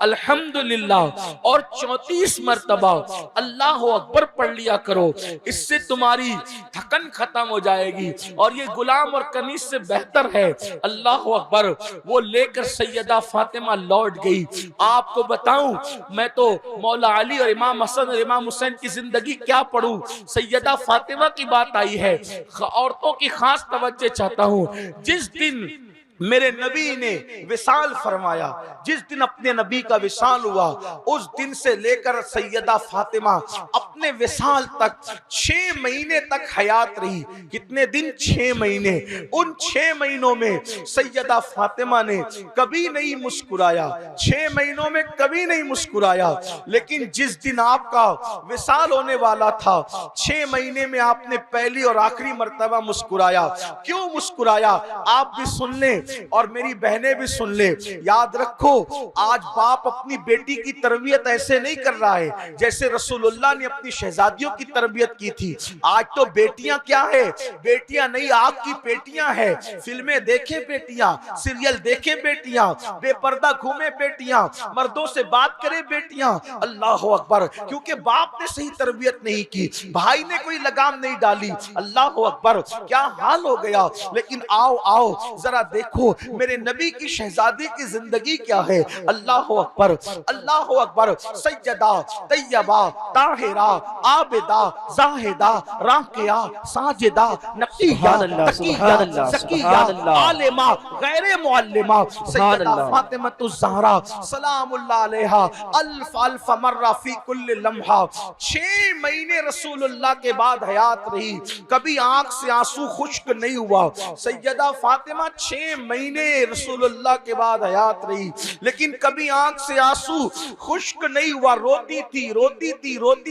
अल्हम्दुलिल्लाह और 34 मर्तबा अल्लाह अकबर पढ़ लिया करो। इससे तुम्हारी थकन खत्म हो जाएगी और ये गुलाम और कनीज से बेहतर है। अल्लाह अकबर। वो लेकर सैयदा फातिमा लौट गई। आपको बताऊं, मैं तो मौला अली और इमाम हसन और इमाम हुसैन की जिंदगी क्या पढ़ूं, सैयदा फातिमा की बात आई है। औरतों की खास तवज्जो चाहता हूं। जिस दिन मेरे नबी ने विसाल फरमाया, जिस दिन अपने नबी का विसाल हुआ, उस दिन से लेकर सैयदा फातिमा अपने विसाल तक 6 महीने तक हयात रही। कितने दिन? 6 महीने। उन 6 महीनों में सैयदा फातिमा ने कभी नहीं मुस्कुराया, 6 महीनों में कभी नहीं मुस्कुराया। लेकिन जिस दिन आपका विसाल होने वाला था, 6 महीने में आपने पहली और आखिरी मर्तबा मुस्कुराया। क्यों मुस्कुराया? आप भी सुन लें और मेरी बहनें भी सुन ले। याद रखो, आज बाप अपनी बेटी की तरबियत ऐसे नहीं कर रहा है जैसे रसूलुल्लाह ने अपनी शहजादियों की तरबियत की थी। आज तो बेटियां क्या है, बेटियां नहीं आग की पेटियां है। फिल्में देखे बेटियां, सीरियल देखे बेटियां, बेपर्दा घूमे बेटियां, मर्दों से बात करे बेटियां। अल्लाह अकबर। क्योंकि बाप ने सही तरबियत नहीं की, भाई ने कोई लगाम नहीं डाली। अल्लाह अकबर। क्या हाल हो गया। लेकिन आओ जरा देखो मेरे नबी की शहजादी की जिंदगी क्या है। अल्लाह अकबर, अल्लाह अकबर। सैयदा तैयबा ताहिरा आबिदा जाहिदा राकिया साजिदा नकिया तकिया ज़किया आलिमा गैर मुअल्लिमा सैयदा फातिमातुज़ ज़हरा सलामुल्लाह अलैहा अल्फ अल्फ मर्रा फी कुल्ल लम्हा। 6 महीने रसूलुल्लाह के बाद हयात रही, कभी आंख से आंसू खुश्क नहीं हुआ। सैयदा फातिमा 6 महीने रसूलुल्लाह के बाद हयात रही, लेकिन कभी आंख से आंसू खुश्क नहीं हुआ। रोती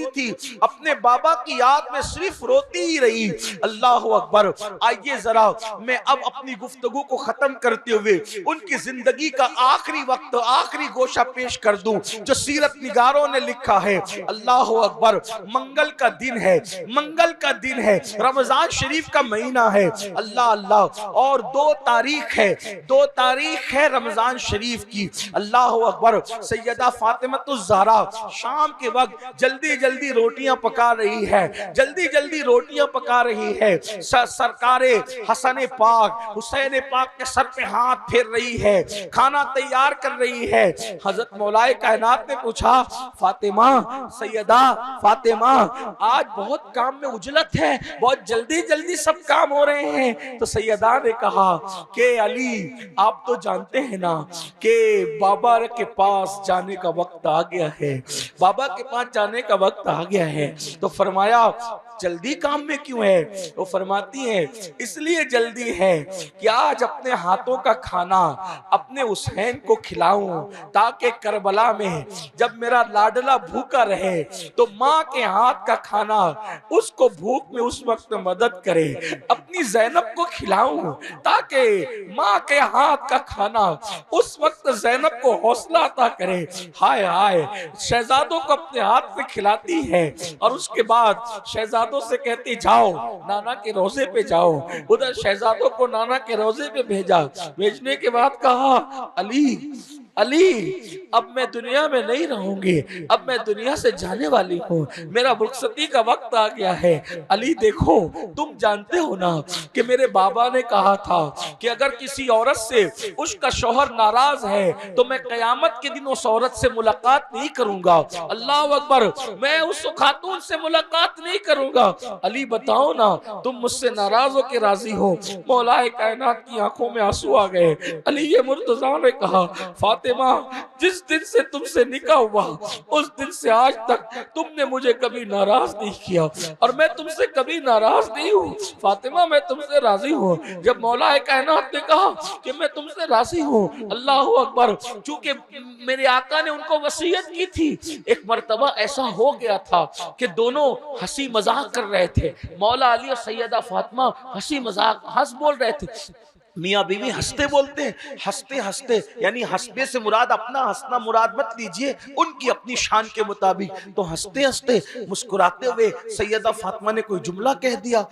थी अपने बाबा की याद में, सिर्फ रोती ही रही। अल्लाह अकबर। आइए जरा मैं अब अपनी गुफ्तगू को खत्म करते हुए उनकी जिंदगी का आखिरी वक्त, आखिरी गोशा पेश कर दूं जो सीरत निगारों ने लिखा है। अल्लाह अकबर। मंगल का दिन है, मंगल का दिन है, रमजान शरीफ का महीना है। अल्लाह अल्लाह। और 2 तारीख है रमजान शरीफ की। अल्लाह अकबर। सैयदा फातिमातुज़ ज़हरा शाम के वक्त जल्दी जल्दी रोटियां पका रही है, जल्दी जल्दी रोटियां पका रही है। सरकारे हसन पाक हुसैन पाक के सर पे हाथ फेर रही है, खाना तैयार कर रही है। हजरत मौलाए कायनात ने पूछा, फातिमा, सैयदा फातिमा, आज बहुत काम में उजलत है, बहुत जल्दी जल्दी सब काम हो रहे हैं। तो सैयदा ने कहा कि अली, आप तो जानते हैं ना कि बाबा के पास जाने का वक्त आ गया है, बाबा के पास जाने का वक्त आ गया है। तो फरमाया, जल्दी काम में क्यों है? वो फरमाती है, इसलिए जल्दी है कि आज अपने हाथों का खाना अपने हुसैन को खिलाऊं, ताकि करबला में जब मेरा लाडला भूखा रहे तो माँ के हाथ का खाना उसको भूख में उस वक्त मदद करे। अपनी ज़ैनब को खिलाऊं ताकि माँ के हाथ का खाना उस वक्त ज़ैनब को हौसला अता करे। हाय हाय, शहजादों को अपने हाथ में खिलाती है और उसके बाद शहजादों से कहती, जाओ नाना के रोजे पे जाओ। उधर शहजादों को नाना के रोजे पे भेजा। भेजने के बाद कहा, अली अली अब मैं दुनिया में नहीं रहूंगी, अब मैं दुनिया से जाने वाली हूँ, मेरा रुखसती का वक्त आ गया है। अली देखो, तुम जानते हो ना कि मेरे बाबा ने कहा था कि अगर किसी औरत से उसका शौहर नाराज है तो मैं कयामत के दिन उस औरत से मुलाकात नहीं करूंगा। अल्लाह अकबर, मैं उस खातून से मुलाकात नहीं करूंगा। अली बताओ ना, तुम मुझसे नाराज हो के राजी हो? मौलाए कायनात की आंखों में आंसू आ गए। अली ये मुर्तजा ने कहा, फातिमा जिस दिन से तुमसे निकाह हुआ उस दिन से आज तक तुमने मुझे कभी नाराज नहीं किया और मैं तुमसे कभी नाराज नहीं हूँ। फातिमा मैं तुमसे राजी हूँ। जब मौलाए कायनात ने कहा कि मैं तुमसे राजी हूँ, अल्लाह अकबर, चूंकि मेरे आका ने उनको वसीयत की थी, एक मर्तबा ऐसा हो गया था कि दोनों हंसी मजाक कर रहे थे। मौला अली और सैयदा फातिमा हंसी मजाक हंस बोल रहे थे। मियाँ बीवी हंसते बोलते हैं, हंसते हंसते, यानी हंसने से मुराद अपना हंसना मुराद मत लीजिए, उनकी अपनी शान के मुताबिक। तो हंसते हंसते मुस्कुराते हुए सैयदा फातिमा ने कोई जुमला कह दिया,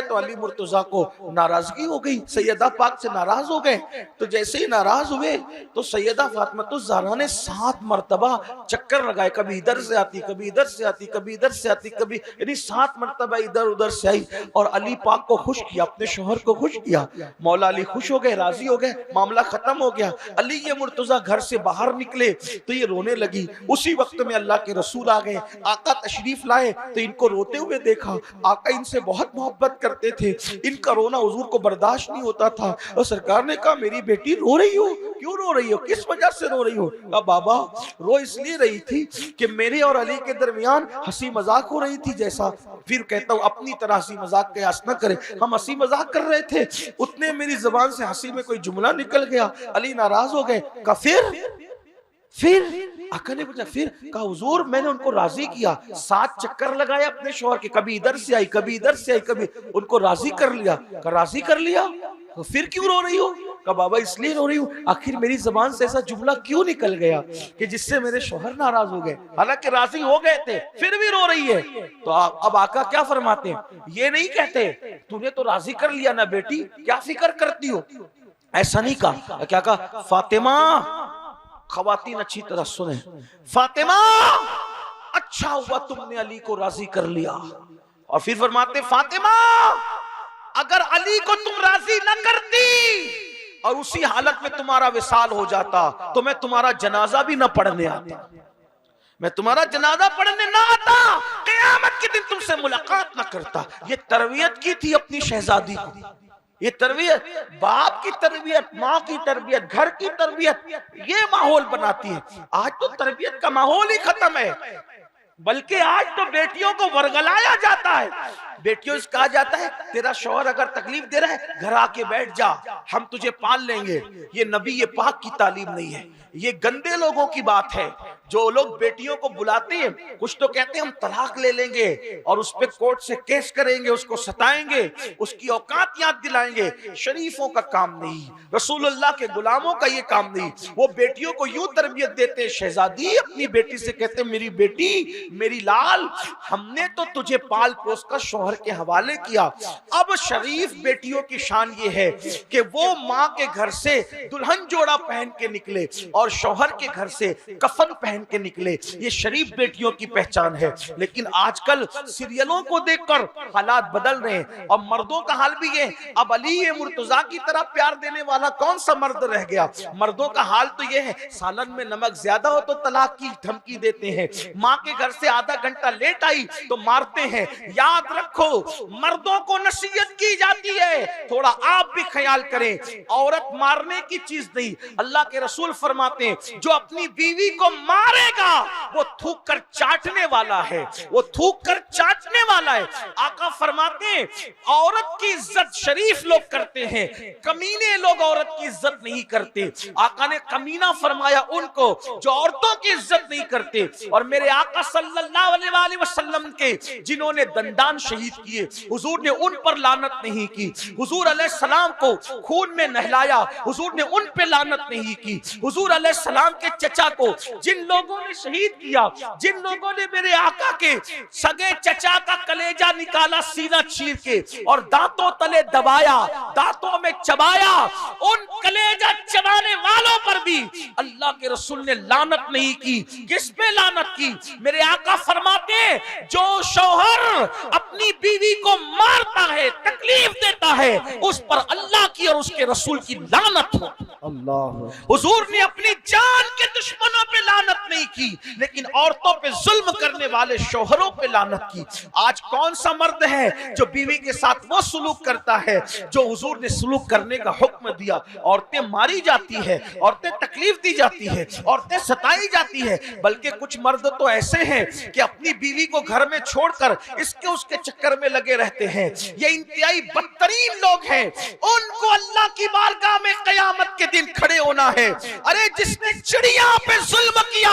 तो अली मुर्तजा को नाराजगी हो गई, सैयदा पाक से नाराज हो गए। तो जैसे ही नाराज हुए तो सैयदा फातिमा तो ज़हरा ने 7 मरतबा चक्कर लगाए, कभी इधर से आती, कभी इधर से आती, कभी इधर से आती, कभी, यानी 7 मरतबा इधर उधर से आई और अली पाक को खुश किया, अपने शौहर को खुश किया। मौला अली खुश हो गए, राजी हो गए, मामला खत्म हो गया। अली ये मुर्तजा घर से बाहर निकले तो ये रोने लगी। उसी वक्त में अल्लाह के रसूल आ गए, आका तशरीफ लाए तो इनको रोते हुए देखा। आका इनसे बहुत मोहब्बत करते थे, इनका रोना हुजूर को बर्दाश्त नहीं होता था। और सरकार ने कहा, मेरी बेटी रो रही हो, क्यों रो रही हो, किस वजह से रो रही हो? कहा, बाबा रो इसलिए रही थी कि मेरे और अली के दरमियान हंसी मजाक हो रही थी। जैसा फिर कहता हूँ, अपनी तरह हंसी मजाक कयास न करे, हम हंसी मजाक कर रहे थे, उतने मेरी जबान से हंसी में कोई जुमला निकल गया, अली नाराज हो गए। कहा फिर आका ने पूछा, फिर? कहा, हुजूर मैंने उनको राजी किया, 7 चक्कर लगाए अपने शौहर के, कभी इधर से आई, कभी इधर से आई, कभी, उनको राजी कर लिया। कहा, राजी कर लिया, तो फिर क्यों रो रही हो? कहा, बाबा इसलिए रो रही हूँ, आखिर मेरी जबान से ऐसा जुमला क्यों निकल गया कि जिससे मेरे शौहर नाराज हो गए, हालांकि राजी हो गए थे, फिर भी रो रही है। तो अब आका क्या फरमाते हैं, ये नहीं कहते तूने तो राजी कर लिया ना बेटी, क्या फिक्र करती हो, ऐसा नहीं कहा। क्या कहा, फातिमा, खवातीन अच्छी तरह सुने, फातिमा अच्छा हुआ तुमने अली को राजी कर लिया। और फिर फरमाते, फातिमा अगर अली को तुम राजी न करती और उसी हालत में तुम्हारा विसाल हो जाता तो मैं तुम्हारा जनाजा भी न पढ़ने आता, मैं तुम्हारा जनाजा पढ़ने ना आता, क़यामत के दिन तुमसे मुलाकात ना करता। ये तरबियत की थी अपनी शहजादी को, ये तरबियत, बाप की तरबियत, माँ की तरबियत, घर की तरबियत, ये माहौल बनाती है। आज तो तरबियत का माहौल ही खत्म है, बल्कि आज तो बेटियों को वर्गलाया जाता है। बेटियों से कहा जाता है, तेरा शौहर अगर तकलीफ दे रहा है घर आके बैठ जा, हम तुझे पाल लेंगे। ये नबी ये पाक की तालीम नहीं है, ये गंदे लोगों की बात है। जो लोग बेटियों को बुलाते हैं, कुछ तो कहते हैं हम तलाक ले लेंगे और उस पे कोर्ट से केस करेंगे, उसको सताएंगे, उसकी औकात याद दिलाएंगे। शरीफों का काम नहीं, रसूलुल्लाह के गुलामों का ये काम नहीं। वो बेटियों को यूं तरबियत देते, शहजादी अपनी बेटी से कहते, मेरी बेटी, मेरी लाल, हमने तो तुझे पाल पोस कर शौहर के हवाले किया। अब शरीफ बेटियों की शान ये है कि वो माँ के घर से दुल्हन जोड़ा पहन के निकले और शौहर के घर से कफन पहन के निकले। ये शरीफ बेटियों की पहचान है। लेकिन आजकल सीरियलों को देखकर हालात बदल रहे हैं और मर्दों का हाल भी ये। अब अली ये मुर्तजा की तरह प्यार देने वाला कौन सा मर्द रह गया? मर्दों का हाल तो ये है, सालन में नमक ज्यादा हो तो तलाक की धमकी देते हैं, माँ के घर से आधा घंटा लेट आई तो मारते हैं। याद रखो, मर्दों को नसीहत की जाती है, थोड़ा आप भी ख्याल करें, औरत मारने की चीज नहीं। अल्लाह के रसूल फरमाते हैं, जो अपनी बीवी को मारेगा वो थूक कर चाटने वाला है, वो थूक कर चाटने वाला है। आका फरमाते हैं, औरत की इज्जत शरीफ लोग करते हैं, कमीने लोग औरत की इज्जत नहीं करते। आका ने कमीना फरमाया उनको जो औरतों की इज्जत नहीं करते। और मेरे आका सल्लल्लाहु अलैहि वसल्लम के जिन्होंने दंडान शहीद किए, हुजूर ने उन पर लानत नहीं की। हुजूर अलैहिस्सलाम को खून में नहलाया, हुजूर ने उन पे लानत नहीं की। हुजूर अलैहिस्सलाम के चचा को जिन लोगों ने शहीद किया, जिन लोगों ने मेरे आका के सगे चचा का कलेजा निकाला सीना चीर के और दांतों तले दबाया, दांतों में चबाया, उन कलेजा चबाने वालों पर भी अल्लाह के रसूल ने लानत नहीं की। किस पे लानत की? मेरे आका फरमाते हैं, जो शौहर अपनी बीवी को मारता है, तकलीफ देता है, उस पर अल्लाह की और उसके रसूल की लानत हो। अल्लाह। हुजूर ने अपनी जान के दुश्मनों पे लानत नहीं की, लेकिन औरतों पे जुल्म करने वाले शौहरों पे लानत की। आज कौन सा मर्द है जो बीवी के साथ वो सुलूक करता है जो हुजूर ने सुलूक करने का हुक्म दिया? औरतें मारी जाती है, औरतें तकलीफ दी जाती है, औरतें सताई जाती है। बल्कि कुछ मर्द तो ऐसे हैं कि अपनी बीवी को घर में छोड़कर इसके उसके चक्कर में लगे रहते हैं। ये इंतहाई बदतरीन लोग हैं, उनको अल्लाह की बारगाह में क़यामत के दिन खड़े होना है। अरे जिसने चिड़िया पे जुल्म किया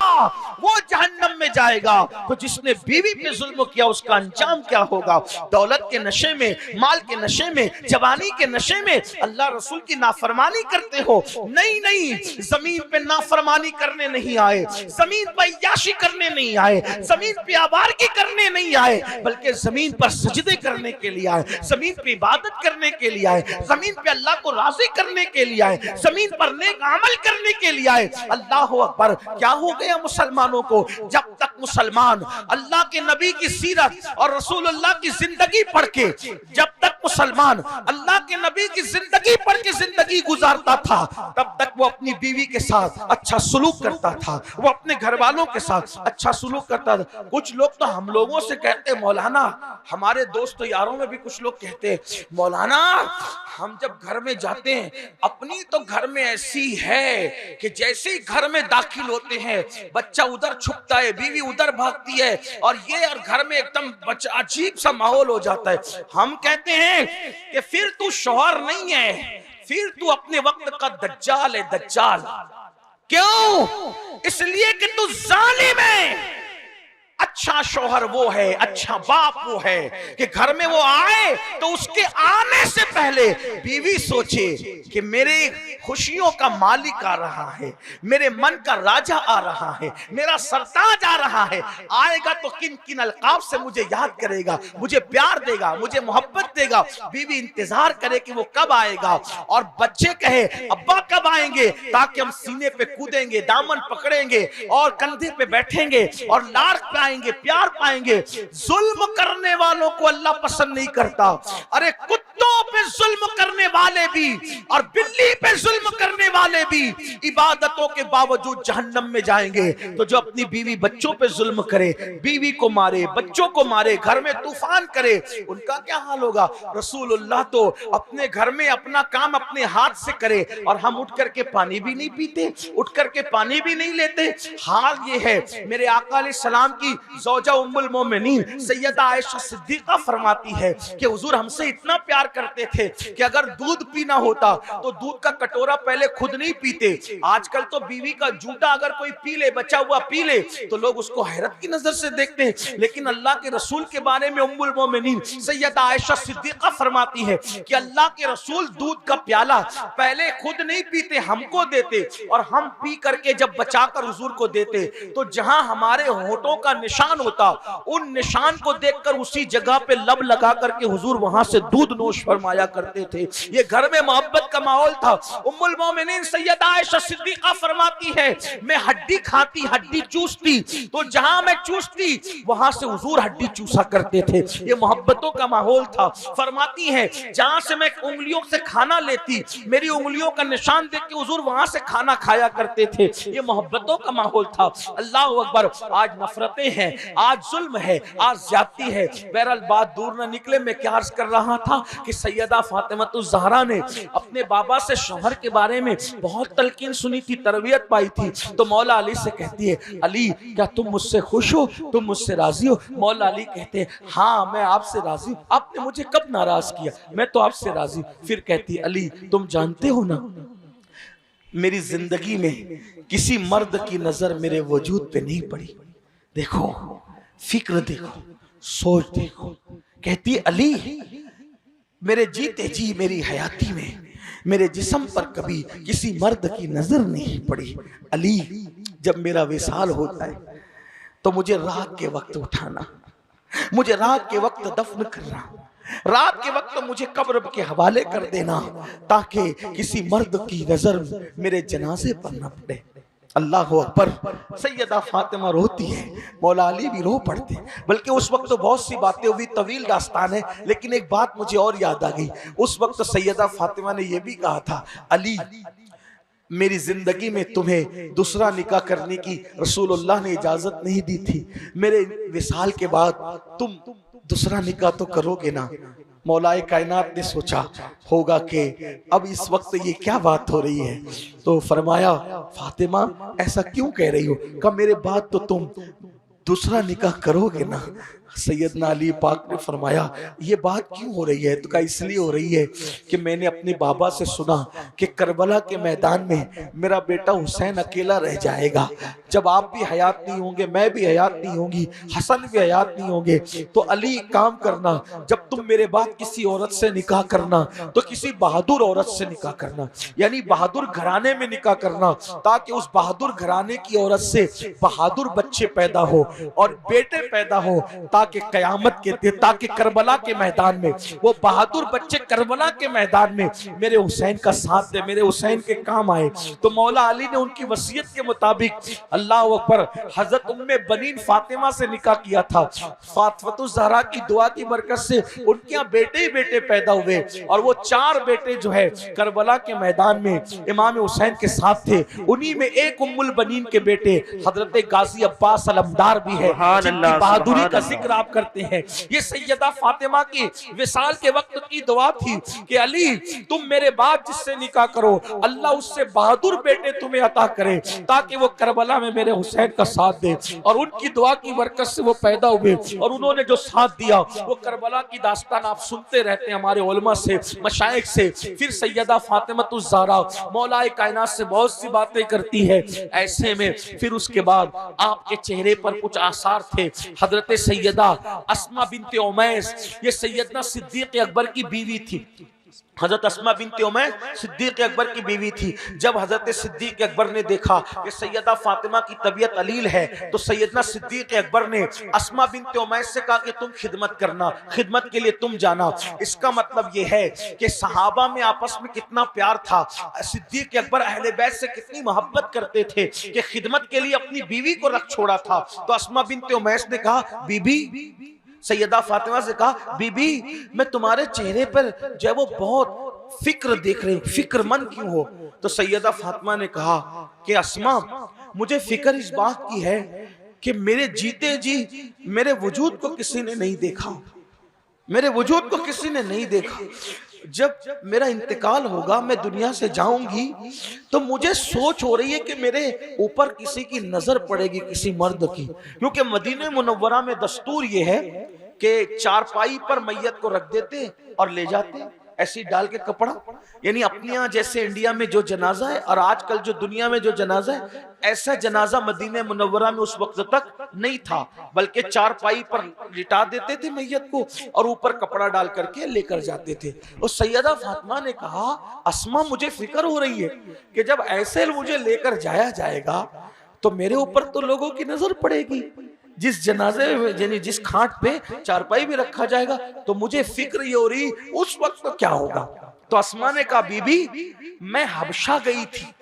वो जहन्नम में जाएगा, तो जिसने बीवी पे जुल्म किया उसका अंजाम क्या होगा? दौलत के नशे में, माल के नशे में, जवानी के नशे में अल्लाह रसूल की नाफरमानी करते हो। नहीं नहीं, जमीन पे नाफरमानी करने नहीं आए, जमीन पर अय्याशी करने नहीं आए, जमीन पे आवारगी करने नहीं आए, बल्कि जमीन पर सजदे करने के लिए आए, जमीन पे इबादत करने के लिए आए, जमीन पे अल्लाह को राजी करने के लिए आए, जमीन पर नेक अमल करने के लिए आए। अल्लाह अकबर। क्या हो गया मुसलमानों को? जब तक मुसलमान अल्लाह के नबी की सीरत और रसूलुल्लाह की जिंदगी पढ़ के, जब तक मुसलमान अल्लाह के नबी की जिंदगी पढ़ के जिंदगी गुजारता था, तब तक वो अपनी बीवी के साथ अच्छा सुलूक करता था, वो अपने घर वालों के साथ अच्छा सुलूक करता था। कुछ लोग तो हम लोगों से कहते, मौलाना, हमारे दोस्तों यारों में भी कुछ लोग कहते, मौलाना हम जब घर में जाते हैं, अपनी तो घर में ऐसी है कि जैसे ही घर में दाखिल होते हैं बच्चा उधर छुपता है, बीवी उधर भागती है, और ये और घर में एकदम अजीब सा माहौल हो जाता है। हम कहते हैं कि फिर तू शौहर नहीं है, फिर तू अपने वक्त का दज्जाल है, दज्जाल। क्यों? इसलिए कि तू जालिम है। अच्छा शौहर वो है, अच्छा बाप वो है कि घर में वो आए तो उसके आने से पहले बीवी सोचे कि मेरे खुशियों का मालिक आ रहा है, मेरे मन का राजा आ रहा है, मेरा सरताज आ रहा है। आएगा तो किन किन अलकाब से मुझे याद करेगा, मुझे प्यार देगा, मुझे मोहब्बत देगा। बीवी इंतजार करे कि वो कब आएगा, और बच्चे कहे अब्बा कब आएंगे, ताकि हम सीने पे कूदेंगे, दामन पकड़ेंगे और कंधे पे बैठेंगे और लाड़ पाएंगे, प्यार पाएंगे। जुल्म करने वालों को अल्लाह पसंद नहीं करता। अरे कुत्तों पे जुल्म करने वाले भी और बिल्ली पे जुल्म करने वाले भी इबादतों के बावजूद जहन्नम में जाएंगे। तो जो अपनी बीवी बच्चों पे जुल्म करे, बीवी को मारे, बच्चों को मारे, घर में तूफान करे, उनका क्या हाल होगा? रसूलुल्लाह तो अपने घर में अपना काम अपने हाथ से करे, और हम उठ करके पानी भी नहीं पीते, उठ करके पानी भी नहीं लेते। हाल ये है। मेरे आका अलैहिस्सलाम की ज़ौजा उम्मुल मोमिनीन सैयदा आयशा सिद्दीक़ा फरमाती है कि हुजूर हमसे इतना प्यार करते थे कि अगर दूध पीना होता तो दूध का कटोरा पहले खुद नहीं पीते। आजकल तो बीवी का जूठा अगर कोई पी ले, बचा हुआ पी ले, तो लोग उसको हैरत की नजर से देखते हैं। लेकिन अल्लाह के रसूल के बारे में उम्मुल मोमिनीन सैयदा आयशा सिद्दीक़ा फरमाती है कि अल्लाह के रसूल दूध का प्याला पहले खुद नहीं पीते, हमको देते, और हम पी करके जब बचाकर हुजूर को देते, तो जहां हमारे होठों का निशान होता, उन निशान को देखकर उसी जगह पे लब लगा करके हुजूर वहां से दूध नोश फरमाया करते थे। ये घर में मोहब्बत का माहौल था। उम्मुल मोमिनीन सैयदा आयशा सिद्दीक़ा फरमाती है, मैं हड्डी खाती, हड्डी चूसती, तो जहां मैं चूसती वहां से हुजूर हड्डी चूसा करते थे। ये मोहब्बतों का माहौल था। फरमाती है जहां से मैं उंगलियों से खाना लेती, मेरी उंगलियों का निशान देख के हुजूर वहां से खाना खाया करते थे। ये मोहब्बतों का माहौल था। अल्लाह अकबर। आज नफरतें हैं, आज जुल्म है, आज ज्यादती है। बहरहाल बात दूर न निकले, मैं क्या अर्ज कर रहा था कि सैयदा फातिमातुज़ ज़हरा ने अपने बाबा से शौहर के बारे में बहुत तलकीन सुनी थी, तरबियत पाई थी। तो मौला अली से कहती है, अली क्या तुम मुझसे खुश हो, तुम मुझसे राजी हो? मौला अली कहते हैं, हाँ मैं आपसे राजी हूँ। आपने मुझे कब नाराज किया? मैं तो आपसे राजी हूँ। फिर कहती है, अली तुम जानते हो ना, मेरी जिंदगी में किसी मर्द की नजर मेरे वजूद पे नहीं पड़ी। देखो, फिक्र देखो, सोच देखो। कहती है, अली मेरे जीते जी, मेरी हयाती में मेरे जिस्म पर कभी किसी मर्द की नजर नहीं पड़ी। अली जब मेरा विसाल होता है तो मुझे रात के वक्त उठाना, मुझे रात के वक्त दफन करना, रात के वक्त मुझे कब्र के हवाले कर देना ताकि किसी मर्द की नजर मेरे जनाजे पर न पड़े। अल्लाह अकबर। सैयदा फातिमा रोती है, मौला अली भी रो पड़ते। बल्कि उस वक्त तो बहुत सी बातें हुई, तवील दास्तान है, लेकिन एक बात मुझे और याद आ गई। उस वक्त सैयदा फातिमा ने यह भी कहा था, अली मेरी जिंदगी में तुम्हें दूसरा निकाह करने की रसूलुल्लाह ने इजाजत नहीं दी थी, मेरे विसाल के बाद तुम दूसरा निकाह तो करोगे ना। मौलाए कायनात ने सोचा होगा कि अब इस वक्त ये क्या बात हो रही है, तो फरमाया फातिमा ऐसा क्यों कह रही हो? कहा मेरे बाद तो तुम दूसरा निकाह करोगे ना। सैयदना अली पाक ने फरमाया ये बात क्यों हो रही है? तो कहा इसलिए हो रही है कि मैंने अपने बाबा से सुना कि करबला के मैदान में मेरा बेटा हुसैन अकेला रह जाएगा। जब आप भी हयात नहीं होंगे, मैं भी हयात नहीं होंगी, हसन भी हयात नहीं होंगे, तो अली काम करना, जब तुम मेरे बाद किसी औरत से निकाह करना तो किसी बहादुर औरत से निकाह करना, यानी बहादुर घराने में निकाह करना, ताकि उस बहादुर घराने की औरत से बहादुर बच्चे पैदा हो और बेटे पैदा हो, ताकि कयामत के दिन, ताकि करबला के मैदान में वो बहादुर बच्चे करबला के मैदान में मेरे हुसैन का साथ दे, मेरे हुसैन के काम आए। तो मौला अली ने उनकी वसीयत के मुताबिक अल्लाह अकबर हजरत उम्मे बनीन फातिमा से निकाह किया था। फातिमा ज़हरा की दुआ की बरकत से उनके यहाँ बेटे ही बेटे पैदा हुए और वो 4 बेटे जो है करबला के मैदान में इमाम हुसैन के साथ थे। उन्हीं में एक उम्मुल बनीन के बेटे हजरत गाजी अब्बास अलमदार भी है, जिनकी बहादुरी का जिक्र आप करते हैं। ये सैयदा फातिमा की विसाल के वक्त की दुआ थी कि अली तुम मेरे बाद जिससे निकाह करो अल्लाह उससे बहादुर बेटे तुम्हें अता करे, ताकि वो करबला में मेरे हुसैन का साथ दे। और उनकी दुआ की बरकत से वो पैदा हुए और उन्होंने जो साथ दिया वो करबला की दास्तान आप सुनते रहते हैं हमारे उलमा से, मशाइख से। फिर सैयदा फातिमातुज़ ज़हरा मौलाए कायनात से बहुत सी बातें करती है। ऐसे में फिर उसके बाद आपके चेहरे पर कुछ आसार थे। हजरत सैयदा अस्मा बिनते उमैस, ये सैयदना सिद्दीक अकबर की बीवी थी। हजरत अस्मा बिनते उमैस सिद्दीक अकबर की बीवी थी। जब हजरत सिद्दीक अकबर ने देखा कि सैयदा फातिमा की तबीयत अलील है, तो सैयदना सिद्दीक अकबर ने अस्मा बिनते उमैस से कहा कि तुम खिदमत करना, खिदमत के लिए तुम जाना। इसका मतलब यह है कि सहाबा में आपस में कितना प्यार था, सिद्दीक अकबर अहले बैत से कितनी मोहब्बत करते थे कि खिदमत के लिए अपनी बीवी को रख छोड़ा था। तो अस्मा बिनते उमैस ने कहा, बीबी, सैयदा फातिमा से कहा, बीबी मैं तुम्हारे चेहरे पर जो है वो बहुत फिक्र देख रही हूँ, फिक्रमंद क्यों हो? तो सैयदा फातिमा ने कहा कि अस्मा मुझे फिक्र इस बात की है कि मेरे जीते जी मेरे वजूद को किसी ने नहीं देखा, मेरे वजूद को किसी ने नहीं देखा। जब मेरा इंतकाल होगा, मैं दुनिया से जाऊंगी, तो मुझे सोच हो रही है कि मेरे ऊपर किसी की नजर पड़ेगी, किसी मर्द की। क्योंकि मदीने मुनव्वरा में दस्तूर ये है कि चारपाई पर मैयत को रख देते और ले जाते ऐसी डाल के कपड़ा, यानी अपने यहाँ जैसे इंडिया में जो जनाजा है और आजकल जो दुनिया में जो जनाजा है, ऐसा जनाजा मदीने मुनव्वरा में उस वक्त तक नहीं था, बल्कि चारपाई पर लिटा देते थे मैयत को और ऊपर कपड़ा डाल करके लेकर जाते थे। और सैयदा फातिमा ने कहा, अस्मा मुझे फिक्र हो रही है कि जब ऐसे मुझे लेकर जाया जाएगा तो मेरे ऊपर तो लोगों की नजर पड़ेगी, जिस जनाजे यानी जिस खाट पे चारपाई भी रखा जाएगा, तो मुझे फिक्र ये हो रही उस वक्त तो क्या होगा। तो अस्मा ने कहा, बीबी मैं हबशा गई थी,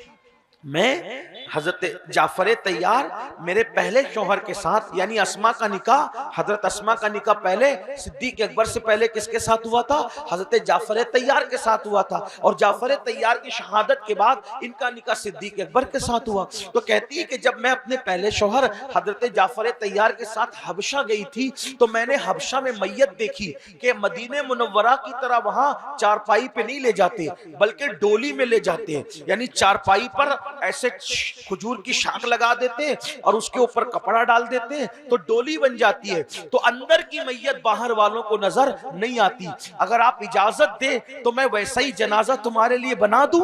मैं हजरत जाफर तैयार मेरे पहले शौहर के साथ, यानी अस्मा का निकाह, हजरत अस्मा का निकाह पहले सिद्दीक अकबर से पहले किसके साथ हुआ था? हजरत जाफर तैयार के साथ हुआ था। और जाफर तैयार की शहादत के बाद इनका निकाह सिद्दीक अकबर के साथ हुआ। तो कहती है कि जब मैं अपने पहले शौहर हजरत जाफर तैयार के साथ हबशा गई थी, तो मैंने हबशा में मैयत देखी कि मदीने मुनव्वरा की तरह वहां चारपाई पे नहीं ले जाते, बल्कि डोली में ले जाते हैं, यानी चारपाई पर ऐसे खजूर की शाख लगा देते हैं और उसके ऊपर कपड़ा डाल देते हैं, तो डोली बन जाती है। तो अंदर की मैयत बाहर वालों को नजर नहीं आती। अगर आप इजाजत दे तो मैं वैसा ही जनाजा तुम्हारे लिए बना दूं,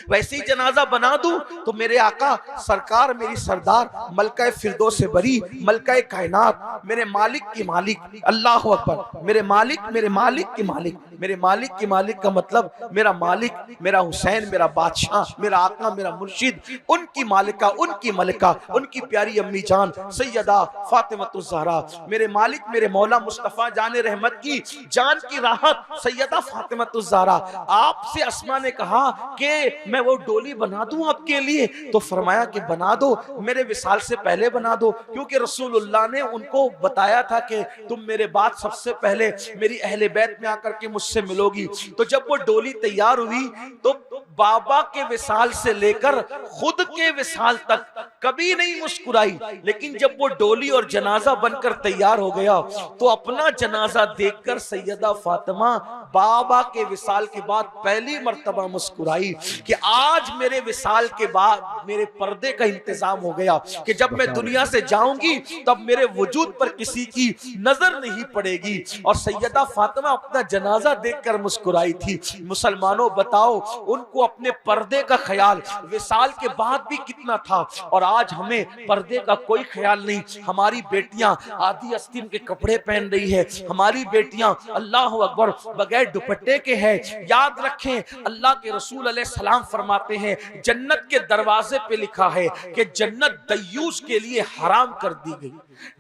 वैसे ही जनाजा बना दूं, तो मेरे आका सरकार, मेरी सरदार, मलका फिरदौस से बरी, मलका कायनात, मेरे मालिक की मालिक, अल्लाह अकबर, मेरे मालिक के मालिक मेरे मालिक की मालिक का मतलब मेरा मालिक, मेरा हुसैन, मेरा बादशाह, मेरा आका, मेरा मुर्शिद, उनकी मालिका, उनकी मलिका, उनकी प्यारी अम्मी जान सैयदा फातिमतुज़ ज़हरा, मेरे मालिक, मेरे मौला मुस्तफ़ा जाने रहमत की जान की राहत सैयदा फातिमतुज़ ज़हरा। आपसे अस्मा ने कहा कि मैं वो डोली बना दूं आपके लिए, तो फरमाया कि बना दो, मेरे विसाल से पहले बना दो, क्योंकि रसूलुल्लाह ने उनको बताया था कि तुम मेरे बाद सबसे पहले मेरी अहले बैत में आकर के मुझसे मिलोगी। तो जब वो डोली तैयार हुई तो बाबा के विसाल से लेकर खुद के विसाल तक कभी नहीं मुस्कुराई, लेकिन जब वो डोली और जनाजा बनकर तैयार हो गया तो अपना जनाजा देखकर सैयदा फातिमा बाबा के विसाल के बाद पहली मर्तबा मुस्कुराई कि आज मेरे विसाल के बाद मेरे पर्दे का इंतजाम हो गया कि जब मैं दुनिया से जाऊंगी तब मेरे वजूद पर किसी की नजर नहीं पड़ेगी। और सैयदा फातिमा अपना जनाजा देखकर मुस्कुराई थी। मुसलमानों बताओ, उनको अपने पर्दे का ख्याल विसाल के बाद भी कितना था, और आज हमें पर्दे का कोई ख्याल नहीं। हमारी बेटियां आधी आस्तीन के कपड़े पहन रही है, हमारी बेटियां अल्लाह अकबर बगैर दुपट्टे के हैं। याद रखें, अल्लाह के रसूल अलैहि सलाम फरमाते हैं जन्नत के दरवाजे पे लिखा है कि जन्नत दय्यूस के लिए हराम कर दी गई।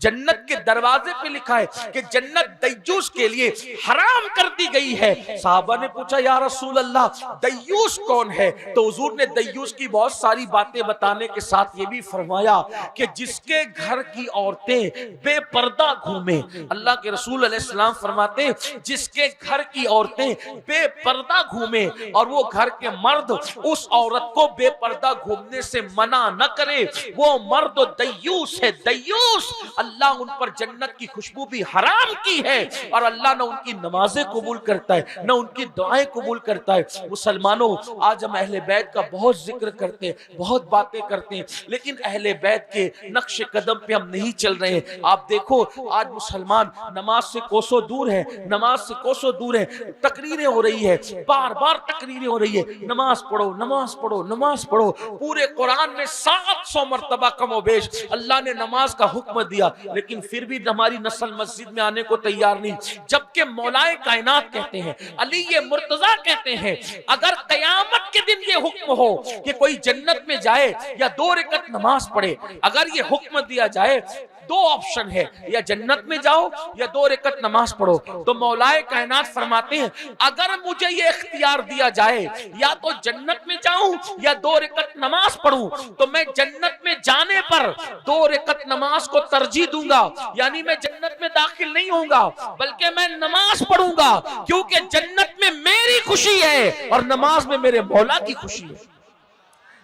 जन्नत के दरवाजे पे लिखा है कि जन्नत दय्यूस के लिए हराम कर दी गई है। साहबा ने पूछा या रसूल अल्लाह दय्यूस कौन है? तो हुजूर ने दय्यूस की बहुत सारी बातें बताने के साथ ये भी फरमाया कि जिसके घर की औरतें बेपर्दा घूमे। अल्लाह के रसूल अलैहि सलाम फरमाते हैं जिसके घर की औरतें बेपर्दा घूमे और वो घर के मर्द उस औरत को बेपर्दा घूमने से मना न करे, वो मर्द दय्यूस है। दय्यूस, अल्लाह उन पर जन्नत की खुशबू भी हराम की है और अल्लाह न उनकी नमाजें कबूल करता है, न उनकी दुआएं कबूल करता है। मुसलमानों, आज हम अहले बैत का बहुत जिक्र करते हैं, बहुत बातें करते हैं, लेकिन अहले बैत के नक्शे कदम पे हम नहीं चल रहे हैं। आप देखो, आज मुसलमान नमाज से कोसों दूर है, नमाज से कोसों दूर है। तकरीरें हो रही है, बार बार तकरीरें हो रही है, नमाज पढ़ो, नमाज पढ़ो, नमाज पढ़ो। पूरे कुरान में 700 मर्तबा कमोबेश अल्लाह ने नमाज का हुक्म दिया, लेकिन फिर भी हमारी नस्ल मस्जिद में आने को तैयार नहीं। जबकि मौलाए कायनात कहते हैं, अली ये मुर्तजा कहते हैं, अगर कयामत के दिन ये हुक्म हो कि कोई जन्नत में जाए या 2 रकात नमाज पढ़े, अगर ये हुक्म दिया जाए, 2 ऑप्शन है, या जन्नत में जाओ या 2 रकात नमाज पढ़ो, तो मौलाए कायनात फरमाते हैं अगर मुझे ये इख्तियार दिया जाए या तो जन्नत में जाऊं या 2 रकात नमाज पढ़ूं, तो मैं जन्नत में जाने पर 2 रकात नमाज को तरजीह दूंगा। यानी मैं जन्नत में दाखिल नहीं होऊंगा, बल्कि मैं नमाज पढ़ूंगा, क्योंकि जन्नत में मेरी खुशी है और नमाज में मेरे मौला की खुशी है।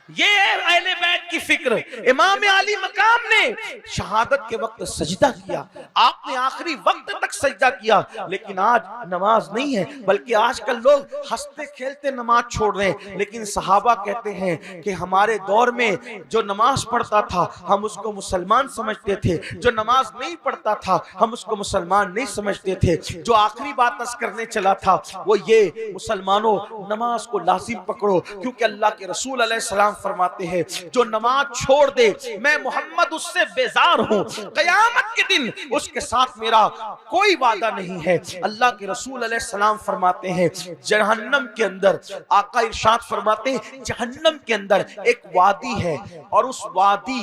ये अहले बैत की फिक्र। इमाम अली मकाम ने शहादत के वक्त सजदा किया, आपने आखिरी वक्त तक सजदा किया, लेकिन आज नमाज नहीं है, बल्कि आजकल लोग हंसते खेलते नमाज छोड़ रहे हैं। लेकिन सहाबा कहते हैं कि हमारे दौर में जो नमाज पढ़ता था हम उसको मुसलमान समझते थे, जो नमाज नहीं पढ़ता था हम उसको मुसलमान नहीं समझते थे। जो आखिरी बात अर्ज करने चला था वो ये, मुसलमानों नमाज को लाजिम पकड़ो, क्योंकि अल्लाह के रसूल अलैहि सलाम फरमाते हैं जो नमाज छोड़ दे मैं मोहम्मद उससे बेजार हूं, कयामत के दिन उसके साथ मेरा कोई वादा नहीं है। अल्लाह के रसूल अलैहि सलाम फरमाते हैं जहन्नम के अंदर, आका इरशाद फरमाते हैं जहन्नम के अंदर एक वादी है और उस वादी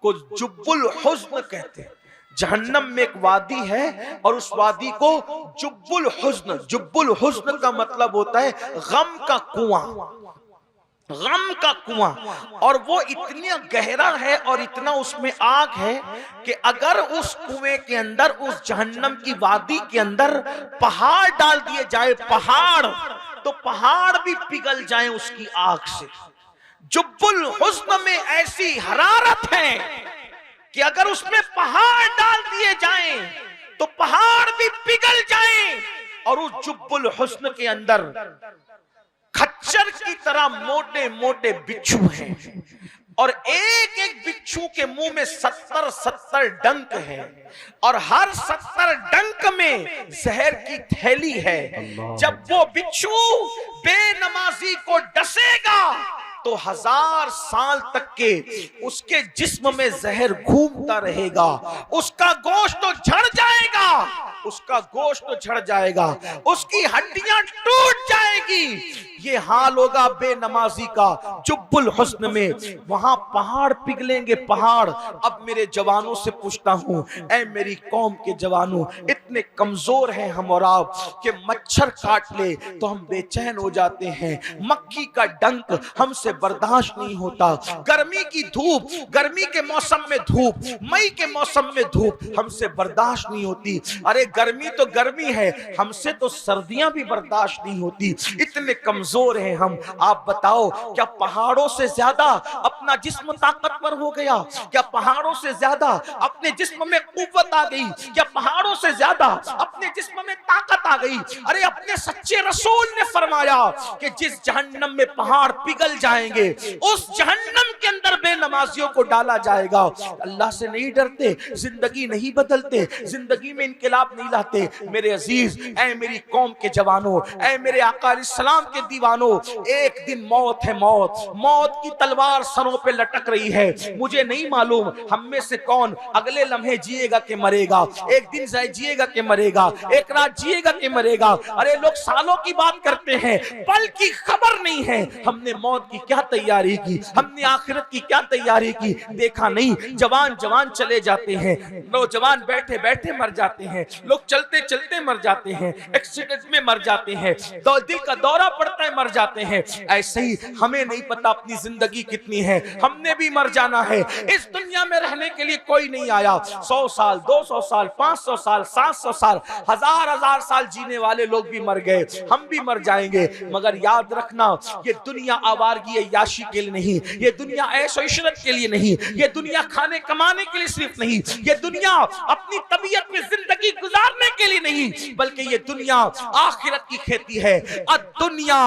को जुब्बुल हुज़्न कहते हैं। जहन्नम में एक वादी है और उस वादी को जुब्बुल हुज़्न, जुब्बुल हुज़्न का मतलब होता है गम का कुआं, गम का कुआं, और वो इतना गहरा है और इतना उसमें आग है कि अगर उस कुएं के अंदर, उस जहन्नम की वादी के अंदर पहाड़ डाल दिए जाए, पहाड़, तो पहाड़ भी पिघल जाए उसकी आग से। जुब्बुल हुस्न में ऐसी हरारत है कि अगर उसमें पहाड़ डाल दिए जाएं तो पहाड़ भी पिघल जाएं, और उस जुब्बुल हुस्न के अंदर खच्चर की तरह मोटे मोटे बिच्छू हैं और एक एक बिच्छू के मुंह में 70 डंक हैं और हर 70 डंक में जहर की थैली है। जब वो बिच्छू बेनमाजी को डसेगा तो 1000 साल तक के उसके जिस्म में जहर घूमता रहेगा, उसका गोश्त तो झड़ जाएगा उसका गोश्त झड़ जाएगा, उसकी हड्डियां टूट जाएगी। ये हाल होगा बेनमाजी का जुब्बुल हुस्न में, वहां पहाड़ पिघलेंगे पहाड़। अब मेरे जवानों से पूछता हूं, ऐ मेरी कौम के जवानों, इतने कमजोर हैं हम और आप कि मच्छर काट ले तो हम बेचैन हो जाते हैं, मक्खी का डंक हमसे बर्दाश्त नहीं होता, गर्मी की धूप, गर्मी के मौसम में धूप, मई के मौसम में धूप हमसे बर्दाश्त नहीं होती। अरे गर्मी तो गर्मी है, हमसे तो सर्दियां भी बर्दाश्त नहीं होती, इतने कमजोर हैं हम। आप बताओ, क्या पहाड़ों से ज्यादा अपना जिस्म ताकतवर हो गया? क्या पहाड़ों से ज्यादा अपने जिस्म में कुव्वत आ गई? क्या पहाड़ों से ज्यादा अपने जिस्म में ताकत आ गई? अरे अपने सच्चे रसूल ने फरमाया कि जिस जहन्नम में पहाड़ पिघल जाएंगे, उस जहन्नम के अंदर बेनमाजियों को डाला जाएगा। अल्लाह से नहीं डरते, जिंदगी नहीं बदलते, जिंदगी में इनकलाब नहीं लाते। मेरे अजीज, ऐ मेरी कौम के जवानों, ऐ मेरे आका अलैहिस्सलाम के दीवानों, एक दिन मौत है, मौत, मौत की तलवार सरों पे लटक रही है। मुझे नहीं मालूम हम में से कौन अगले लम्हे जिएगा कि मरेगा, एक दिन जिएगा कि मरेगा, एक रात जिएगा कि मरेगा। अरे लोग सालों की बात करते हैं, पल की खबर नहीं है। हमने मौत की क्या तैयारी की, हमने आखिरत की क्या तैयारी की, देखा नहीं। जवान जवान चले जाते हैं, नौजवान बैठे बैठे मर जाते हैं, लोग चलते चलते मर जाते हैं, एक्सीडेंट में मर जाते हैं, दिल का दौरा पड़ता है, मर जाते हैं। ऐसे ही हमें नहीं पता अपनी जिंदगी कितनी है, हमने भी मर जाना है। इस दुनिया में रहने के लिए कोई नहीं आया। 100 साल, 200 साल, 500 साल, 700 साल, हजार हजार साल जीने वाले लोग भी मर गए, हम भी मर जाएंगे। मगर याद रखना, ये दुनिया आवारगी याशी के लिए नहीं, ये दुनिया ऐश और इशरत के लिए नहीं, ये दुनिया खाने कमाने के लिए सिर्फ नहीं, ये दुनिया अपनी तबीयत में जिंदगी गुजारने के लिए नहीं, बल्कि ये दुनिया आखिरत की खेती है। दुनिया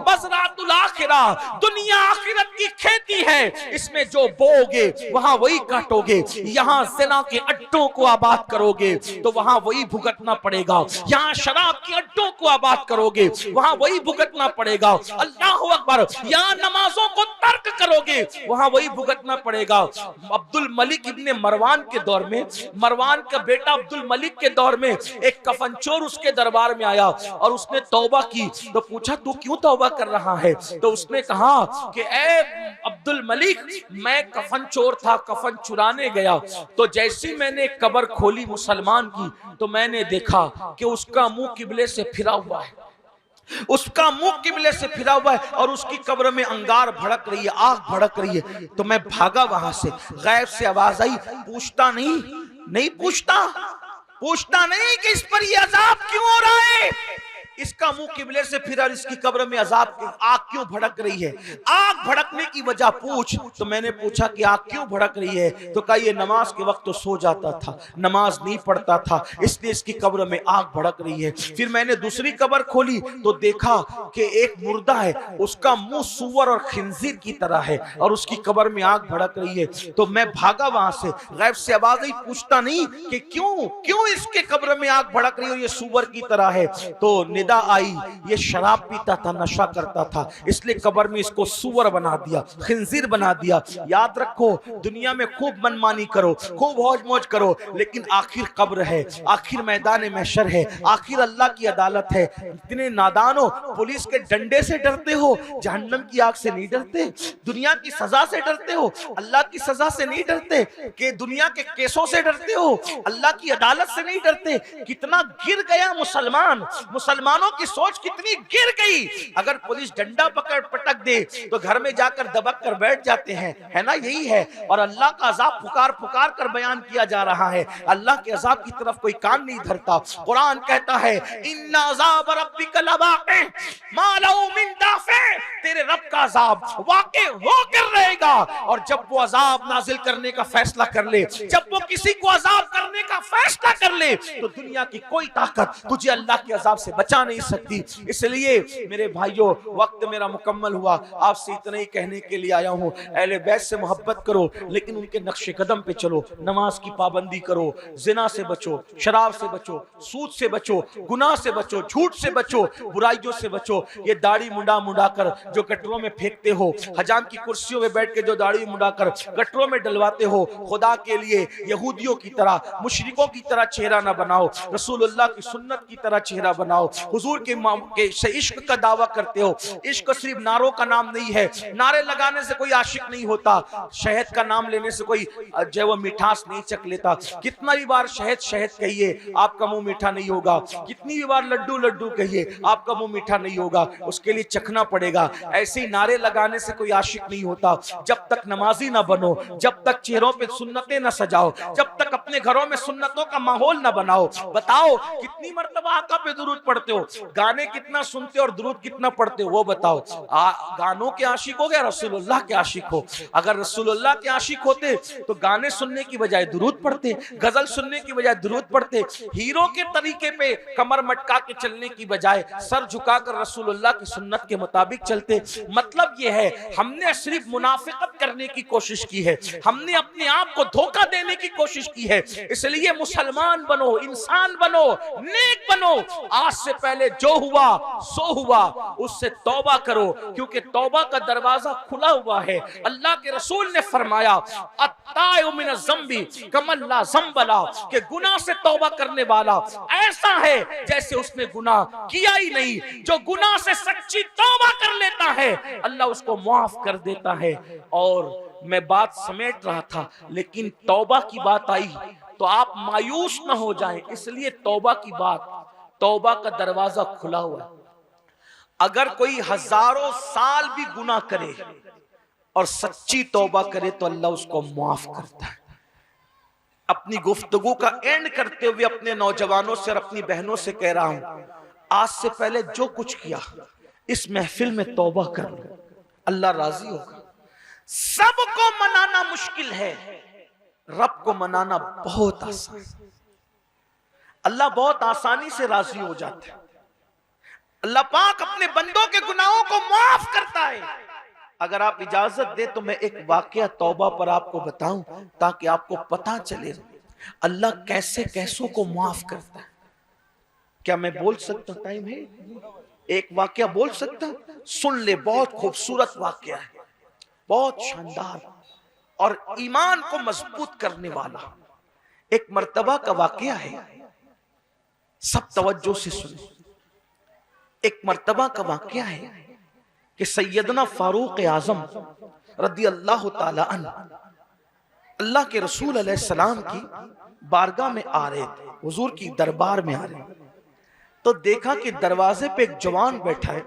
बज़रातुल आखिरा, दुनिया आखिरत की खेती है। इसमें जो बोओगे वहां वही काटोगे। यहाँ ज़िना के अड्डों को आबाद करोगे तो वहां वही भुगतना पड़ेगा। यहाँ शराब के अड्डों को आबाद करोगे वहां वही भुगतना पड़ेगा। अल्लाहु अकबर। यहाँ नमाजों को तर्क करोगे वहां वही भुगतना पड़ेगा। अब्दुल मलिक इब्ने मरवान के दौर में, मरवान का बेटा अब्दुल मलिक के दौर में एक कफनचोर उसके दरबार में आया और उसने तौबा की। तो पूछा, तू क्यों तौबा कर रहा है? तो उसने कहा कि ए अब्दुल मलिक, मैं कफन चोर था, कफन चुराने गया, तो जैसी मैंने कब्र खोली मुसलमान की तो मैंने देखा कि उसका मुंह किबले से फिरा हुआ है, उसका मुंह किबले से फिरा हुआ है और उसकी कब्र में अंगार भड़क रही है, आग भड़क रही है। तो मैं भागा वहां से, गैब से आवाज आई, पूछता नहीं पूछता नहीं कि इस पर ये अजाब क्यों हो रहा है, इसका मुंह किबले से फिरा, इसकी कब्र में अजाब की आग क्यों भड़क रही है, आग भड़कने की वजह पूछ। तो मैंने पूछा कि आग क्यों भड़क रही है? तो कहा, ये नमाज के वक्त तो सो जाता था, नमाज नहीं पढ़ता था, इसलिए इसकी कब्र में आग भड़क रही है। फिर मैंने दूसरी कब्र खोली तो देखा कि एक मुर्दा है, उसका मुंह सुअर और खिंजीर की तरह है और उसकी कब्र में आग भड़क रही है। तो मैं भागा वहां से, गैब से आवाज आई, पूछता नहीं कि क्यों इसके कब्र में आग भड़क रही है और ये सुअर की तरह है। तो निदा आई, ये शराब पीता था, नशा करता था, इसलिए कब्र में इसको सुअर बना दिया, खिंजीर बना दिया। याद रखो, दुनिया में खूब मनमानी करो, खूब हौज मौज करो, लेकिन आखिर कब्र है, आखिर मैदान महशर है, आखिर अल्लाह की अदालत है। इतने नादान हो, पुलिस के डंडे से डरते हो, जहन्नम की आग से नहीं डरते, दुनिया की सजा से डरते हो, अल्लाह की सजा से नहीं डरते, कि दुनिया के केसों से डरते हो, अल्लाह की अदालत से नहीं डरते। कितना गिर गया मुसलमानों की सोच कितनी गिर गई। अगर पुलिस डंडा पकड़ पटक दे तो घर में जाकर दबक कर बैठ जाते हैं, है ना? यही है। और अल्लाह का अजाब पुकार पुकार कर बयान किया जा रहा है, अल्लाह के अजाब की तरफ कोई कान नहीं धरता। कुरान कहता है, इन्ना अज़ाब रब्बिका लवाक़ि मा लहू मिन दाफ़े, तेरे रब का अजाब वाक़े होकर रहेगा। और जब वो अजाब नाजिल करने का फैसला कर ले, जब वो किसी को अजाब करने का फैसला कर ले, तो दुनिया की कोई ताकत तुझे अल्लाह के अजाब से बचा नहीं सकती। इसलिए मेरे भाइयों, वक्त मेरा मुकम्मल हुआ, आपसे इतना ही कहने के लिए आया हूँ, अहले बैत से मोहब्बत करो, लेकिन उनके नक्शे कदम पे चलो, नमाज की पाबंदी करो, जिना से बचो, शराब से बचो, सूद से बचो, गुनाह से बचो, झूठ से बचो, बुराइयों से बचो। ये दाढ़ी मुंडा कर जो कटरों में फेंकते हो, हजाम की कुर्सियों में बैठ बैठ के जो दाढ़ी मुड़ाकर गटरों में डलवाते हो, खुदा के लिए यहूदियों की तरह, मुशरिकों की तरह चेहरा ना बनाओ, रसूलुल्लाह की सुन्नत की तरह चेहरा बनाओ। हुजूर के से इश्क का दावा करते हो। इश्क सिर्फ नारों का नाम नहीं है, नारे लगाने से कोई आशिक नहीं होता, शहद का नाम लेने से कोई जो वो मिठास नहीं चख लेता। कितना भी बार शहद शहद कहिए, आपका मुंह मीठा नहीं होगा। कितनी भी बार लड्डू लड्डू कहिए, आपका मुंह मीठा नहीं होगा, उसके लिए चखना पड़ेगा। ऐसे ही नारे लगाने से कोई आशिक नहीं होता। जब तक नमाजी ना बनो, जब तक चेहरों पे सुन्नतें ना सजाओ, जब तक अपने घरों में सुन्नतों का माहौल ना बनाओ। बताओ कितनी मर्तबा आका पे दुरूद पढ़ते हो, गाने कितना सुनते हो और दुरूद कितना पढ़ते हो, वो बताओ। गानों के आशिक हो गया, रसूलुल्लाह के आशिक हो। अगर रसूलुल्लाह के आशिक होते तो गाने सुनने की बजाय दुरूद पढ़ते, गजल सुनने की बजाय दुरूद पढ़ते, हीरो के तरीके पे कमर मटका के चलने की बजाय सर झुकाकर रसूलुल्लाह की सुन्नत के मुताबिक चलते। मतलब ये है, हमने सिर्फ मुनाफिकत करने की कोशिश की है, हमने अपने आप को धोखा देने की कोशिश की है। इसलिए मुसलमान बनो, इंसान बनो, नेक बनो। आज से पहले जो हुआ सो हुआ, उससे तौबा करो, क्योंकि तौबा का दरवाजा खुला हुआ है। अल्लाह के रसूल ने फरमाया, अत्तायु मिन ज़म्बी कमन ला ज़म्ब ला, कि गुनाह से तौबा करने वाला ऐसा है जैसे उसने गुनाह किया ही नहीं। जो गुनाह से सच्ची तौबा कर लेता है, अल्लाह उसको माफ कर देता है। और मैं बात समेट रहा था, लेकिन तौबा की बात आई तो आप मायूस ना हो जाएं, इसलिए तौबा की बात, तौबा का दरवाजा खुला हुआ है। अगर कोई हजारों साल भी गुनाह करे और सच्ची तौबा करे तो अल्लाह उसको माफ करता है। अपनी गुफ्तगू का एंड करते हुए अपने नौजवानों से और अपनी बहनों से कह रहा हूं, आज से पहले जो कुछ किया इस महफिल में तौबा कर लो, अल्लाह राजी होगा। सबको मनाना मुश्किल है, रब को मनाना बहुत आसान। अल्लाह बहुत आसानी से राजी हो जाता है। अल्लाह पाक अपने बंदों के गुनाहों को माफ करता है। अगर आप इजाजत दे तो मैं एक वाकया तौबा पर आपको बताऊं, ताकि आपको पता चले अल्लाह कैसे कैसों को माफ करता है। क्या मैं बोल सकता हूं? टाइम है? एक वाकया बोल सकता? सुन ले, बहुत खूबसूरत वाकया है, बहुत शानदार और ईमान को मजबूत करने वाला। एक मर्तबा का वाकया है, सब तवज्जो से सुने। एक मर्तबा का वाकया है कि सैयदना फारूक आजम रदी अल्लाह ताला अन्हु अल्लाह के रसूल अलैहिस्सलाम की बारगाह में आ रहे थे, हुजूर की दरबार में आ रहे थे। तो देखा कि दरवाजे पे एक जवान बैठा है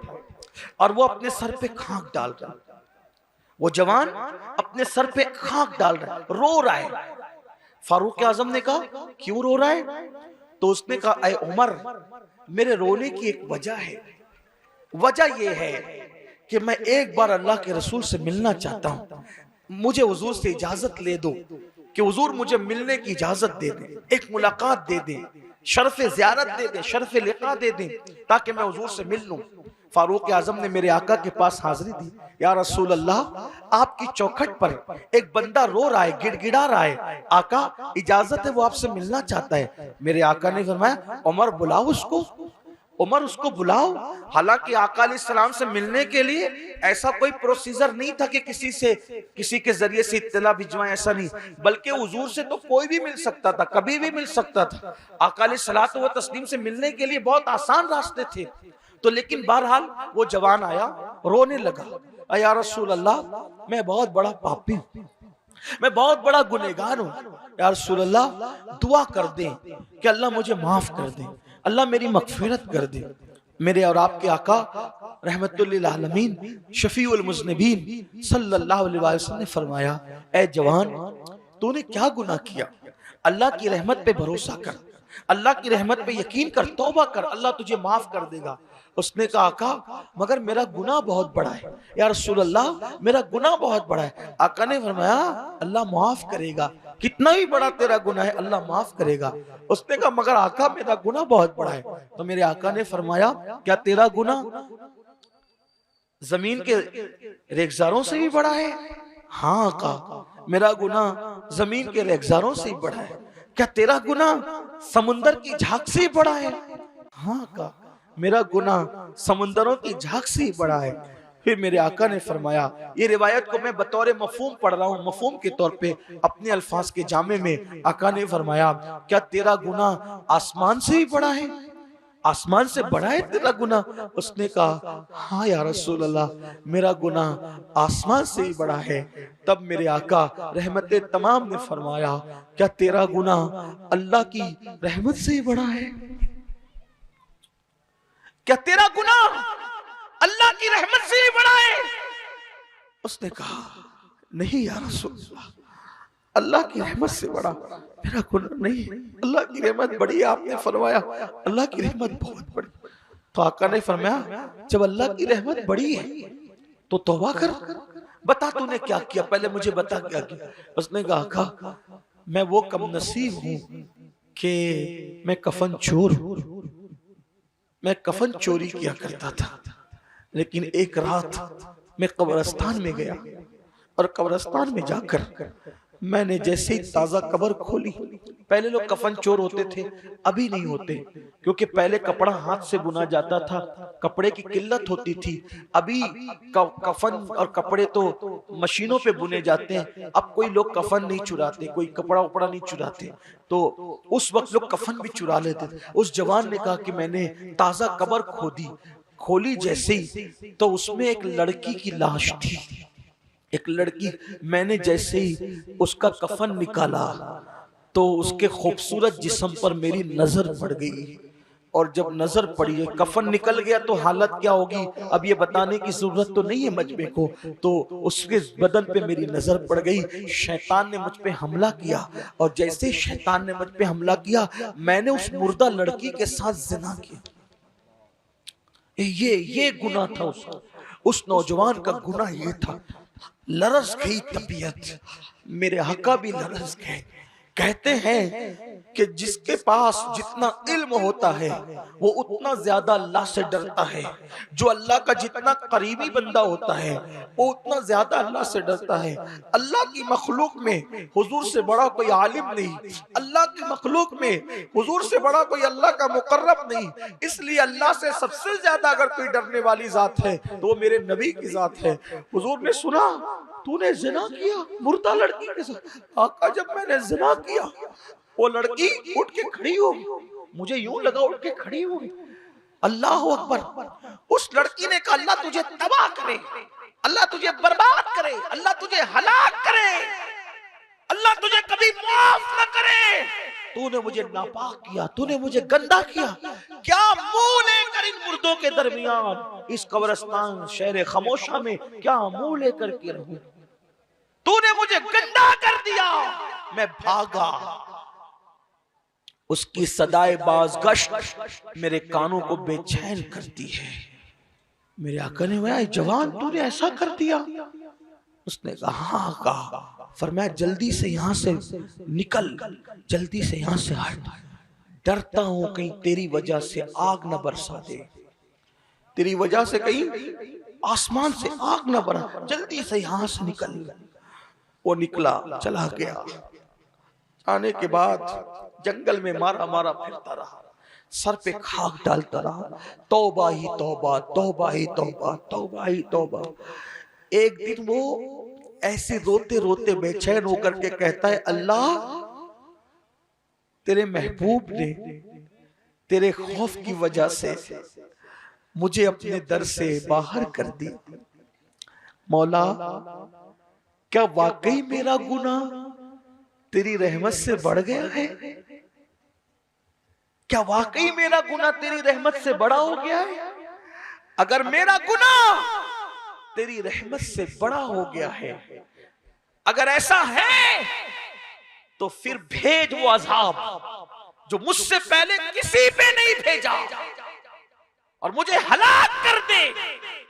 और वो अपने सर पे खाक डाल रहा है। वो जवान अपने सर पे खाक डाल रहा है, रो रहा है। फारूक आजम ने कहा, क्यों रो रहा है? तो उसने कहा, ऐ उमर, मेरे रोने की एक वजह है। वजह यह है कि मैं एक बार अल्लाह के रसूल से मिलना चाहता हूं। मुझे हुजूर से इजाजत ले दो कि हुजूर मुझे मिलने की इजाजत दे दें, एक मुलाकात दे दें, शर्फ़े ज़ियारत दे दें, शर्फ़े लिक़ा दे दें, ताकि मैं हुजूर से मिल लूं। फारूक आजम ने मेरे आका के पास हाजिरी दी। या रसूल अल्लाह, आपकी चौखट पर एक बंदा रो रहा है, गिड़गिड़ा रहा है। आका, इजाजत है, वो आपसे मिलना चाहता है। मेरे आका ने फरमाया, उमर बुलाओ उसको, उमर उसको बुलाओ। हालांकि आका अलैहिस्सलाम से मिलने के लिए ऐसा कोई प्रोसीजर नहीं था कि किसी के जरिए से इत्तला भिजवाएं, ऐसा नहीं, बल्कि हुजूर से तो कोई भी मिल सकता था, कभी भी मिल सकता था। आका अलैहिस्सलातु व तस्लीम से मिलने के लिए बहुत आसान रास्ते थे। तो लेकिन बहरहाल वो जवान आया, रोने लगा, या रसूल अल्लाह, मैं बहुत बड़ा पापी हूं, मैं बहुत बड़ा गुनहगार हूं। या रसूल अल्लाह, दुआ कर दें कि अल्लाह मुझे माफ कर दे, अल्लाह मेरी मगफिरत कर दे। मेरे और आपके आका रहमतुल लिल आलमीन शफीउल मुज़निबीन सल्लल्लाहु अलैहि वसल्लम ने फरमाया, ए जवान, तूने क्या गुनाह किया? अल्लाह की रहमत पे भरोसा कर, अल्लाह की रहमत पे यकीन कर, तौबा कर, अल्लाह तुझे माफ कर देगा। उसने कहा, आका, मगर मेरा गुनाह बहुत बड़ा है। या रसूल अल्लाह, मेरा गुनाह बहुत बड़ा है। आका ने फरमाया, अल्लाह माफ करेगा, कितना भी बड़ा तेरा गुनाह है अल्लाह माफ करेगा। उसने कहा, मगर आका, मेरा गुनाह बहुत बड़ा है। तो मेरे आका ने फरमाया, क्या तेरा गुनाह जमीन के रेगजारों से भी बड़ा है? हाँ आका, मेरा गुनाह जमीन के रेगजारों से भी बड़ा है। क्या तेरा गुनाह समुंदर की झाग से बड़ा है? हाँ आका, मेरा गुनाह समुंदरों की झाग से बड़ा है। फिर मेरे आका ने फरमाया, ये रिवायत को मैं बतौर मफहूम पढ़ रहा हूँ, मफहूम के तौर पे अपने अल्फाज के जामे में आका ने फरमाया, क्या तेरा गुनाह आसमान से ही बड़ा है? आसमान से बड़ा है तेरा गुनाह? उसने कहा, हाँ या रसूल अल्लाह, मेरा गुनाह आसमान से ही बड़ा है। तब मेरे आका रहमते तमाम ने फरमाया, क्या तेरा गुनाह अल्लाह की रहमत से ही बड़ा है? क्या तेरा गुनाह अल्लाह की रहमत से ही बड़ा है? उसने कहा, नहीं या रसूल अल्लाह, अल्लाह की रहमत से बड़ा मेरा गुनाह नहीं। अल्लाह की रहमत बड़ी है। आपने फरमाया अल्लाह की रहमत बहुत बड़ी। तो आका ने फरमाया, जब अल्लाह की रहमत बड़ी है तो तौबा कर, बता तूने क्या किया, पहले मुझे बता क्या किया। उसने कहा, आका मैं वो कम नसीब हूं कि मैं कफन चोर हूं, मैं कफन चोरी किया करता था। लेकिन एक रात मैं कब्रिस्तान में गया और कब्रिस्तान में जाकर मैंने जैसे ही ताजा कब्र खोली, पहले लोग कफन चोर होते थे, अभी नहीं होते, क्योंकि पहले कपड़ा हाथ से बुना जाता था, कपड़े की किल्लत होती थी। अभी कफन और कपड़े तो मशीनों पे बुने जाते हैं। अब कोई लोग कफन नहीं चुराते, कोई कपड़ा उपड़ा नहीं चुराते, तो उस वक्त लोग कफन भी चुरा लेते थे। उस जवान ने कहा कि मैंने ताजा कब्र खोली जैसे ही, तो उसमें एक लड़की की लाश थी, एक लड़की। मैंने जैसे ही उसका कफन निकाला तो उसके खूबसूरत जिस्म पर मेरी नजर पड़ गई, और जब नजर पड़ी है, कफन निकल गया तो हालत क्या होगी अब ये बताने की जरूरत तो नहीं है मजमे को। तो उसके बदन पे मेरी नजर पड़ गई। शैतान ने मुझ पे हमला किया, और जैसे शैतान ने मुझ पे हमला किया, मैंने उस मुर्दा लड़की के साथ जिना किया। ये गुनाह था उसका, उस नौजवान का गुनाह ये था। लरस गई तबीयत, मेरे आका भी लरस गए। कहते हैं कि जिसके पास जितना इल्म होता है वो उतना ज्यादा अल्लाह से डरता है। जो अल्लाह का जितना करीबी बंदा होता है वो उतना ज्यादा अल्लाह से डरता है। अल्लाह की मखलूक में हुजूर से बड़ा कोई आलिम नहीं, अल्लाह की मखलूक में हुजूर से बड़ा कोई अल्लाह का मुकर्रब नहीं। इसलिए अल्लाह से सबसे ज्यादा अगर कोई डरने वाली जात है तो वो मेरे नबी की जात है। हुजूर ने सुना, तूने जिना किया मुर्दा लड़की के साथ। आका जब मैंने जिना किया, वो लड़की उठ के खड़ी हो, मुझे यूं लगा उठ के खड़ी हो। अल्लाह अकबर। उस लड़की ने कहा, अल्लाह तुझे तबाह करे, अल्लाह तुझे बर्बाद करे, अल्लाह तुझे हलाक करे, अल्लाह तुझे कभी माफ न करे। तूने मुझे नापाक किया, तूने मुझे गंदा किया। क्या मुंह लेकर इन मुर्दों के दरमियान इस कब्रिस्तान शहर खामोशा में क्या मुंह लेकर के रहूं? तूने मुझे गंदा कर दिया। मैं भागा। उसकी सदाए बाज़गश्त मेरे कानों को बेचैन करती है। मेरे आका ने कहा, जवान तूने ऐसा कर दिया? उसने कहा, हाँ कहा। फरमाया, जल्दी से यहाँ से निकल, जल्दी से यहाँ से हट, डरता हूं कहीं तेरी वजह से आग न बरसा दे, तेरी वजह से कहीं आसमान से आग न बरसा, जल्दी से यहाँ से निकल। वो निकला, चला गया। आने के बाद जंगल में मारा मारा फिरता रहा, सर पे खाक डालता रहा, तौबा ही तौबा, तौबा ही तौबा, तौबा ही तौबा। एक दिन वो ऐसे रोते रोते बेचैन होकर के कहता है, अल्लाह तेरे महबूब ने तेरे खौफ की वजह से मुझे अपने दर से बाहर कर दी। मौला क्या वाकई मेरा गुनाह तेरी रहमत से बढ़ गया है? क्या वाकई मेरा गुनाह तेरी रहमत से बड़ा हो गया है? अगर मेरा गुनाह तेरी रहमत से बड़ा हो गया है, अगर ऐसा है तो फिर भेज वो अज़ाब जो मुझसे पहले किसी पे नहीं भेजा, और मुझे हलाक कर दे।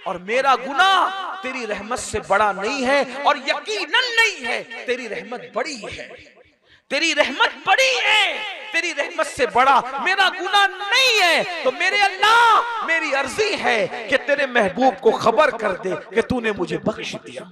और मेरा गुनाह तेरी रहमत से बड़ा नहीं है, और यकीनन नहीं है, तेरी रहमत बड़ी है, तेरी रहमत बड़ी है, तेरी रहमत से बड़ा मेरा गुनाह नहीं है। तो मेरे अल्लाह, मेरी अर्जी है कि तेरे महबूब को खबर कर दे कि तूने मुझे बख्श दिया,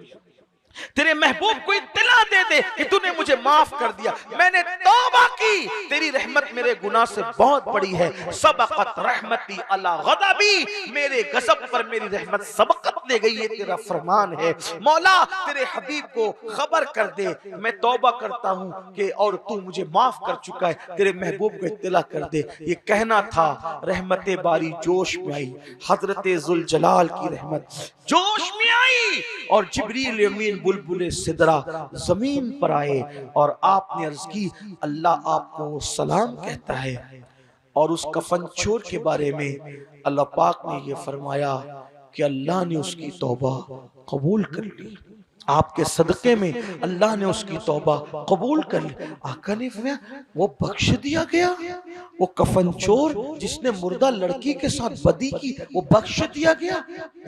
तेरे महबूब को इत्तला दे दे कि तूने मुझे माफ कर दिया। मैंने तौबा की तेरी रहमत मेरे गुनाह से बहुत बड़ी है। सबक़त रहमती अला गज़बी, मेरे गज़ब पर मेरी रहमत सबक़त ले गई, ये तेरा फरमान है। मौला तेरे हबीब को खबर कर दे, मैं तौबा करता हूँ कि और तू मुझे माफ कर चुका है, तेरे महबूब को इत्तला कर दे। ये कहना था, रहमत बारी जोश में आई, हजरत जुल जलाल की रहमत जोश में आई और जिब्रील अमीन बुलबुल सिदरा जमीन पर आए और आपने अर्ज की, अल्लाह आपको सलाम कहता है। और उस कफन चोर के बारे में अल्लाह पाक ने ये फरमाया कि अल्लाह ने उसकी तौबा कबूल कर ली, आपके सदके में अल्लाह ने उसकी तौबा कबूल कर ली। आका ने फरमाया वो बख्श दिया गया, वो कफन चोर जिसने मुर्दा लड़की के साथ बदी की, वो बख्श दिया गया।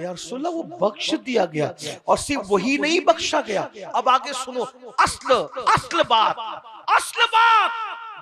या रसूलल्लाह, वो बख्श दिया गया। और सिर्फ वही नहीं बख्शा गया, अब आगे सुनो, असल बात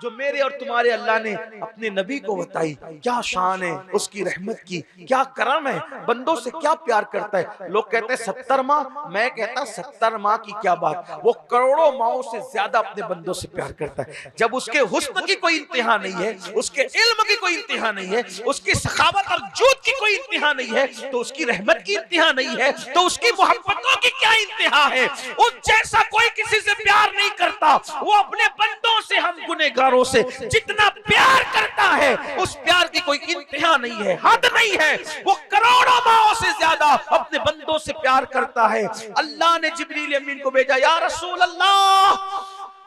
जो मेरे और तुम्हारे अल्लाह ने अपने नबी को बताई, क्या शान है उसकी रहमत की, क्या करम है, बंदों से क्या प्यार करता है। लोग कहते हैं 70 माँ, मैं कहता 70 माँ की क्या बात, वो करोड़ों माओं से ज्यादा अपने बंदों से प्यार करता है। जब उसके हुस्न की कोई इंतहा नहीं है, उसके इल्म की कोई इंतहा नहीं है, उसकी सखावत और जूद की कोई इंतहा नहीं है, तो उसकी रहमत की इंतहा नहीं है, तो उसकी मोहब्बतों की क्या इंतहा है। उस जैसा कोई किसी से प्यार नहीं करता। वो अपने बंदों से, हम गुनहगारों से जितना प्यार करता है, उस प्यार की कोई इंतहा नहीं है, हद नहीं है। वो करोड़ों माओं से ज्यादा अपने बंदों से प्यार करता है। अल्लाह ने जिब्रील अमीन को भेजा, या रसूल अल्लाह,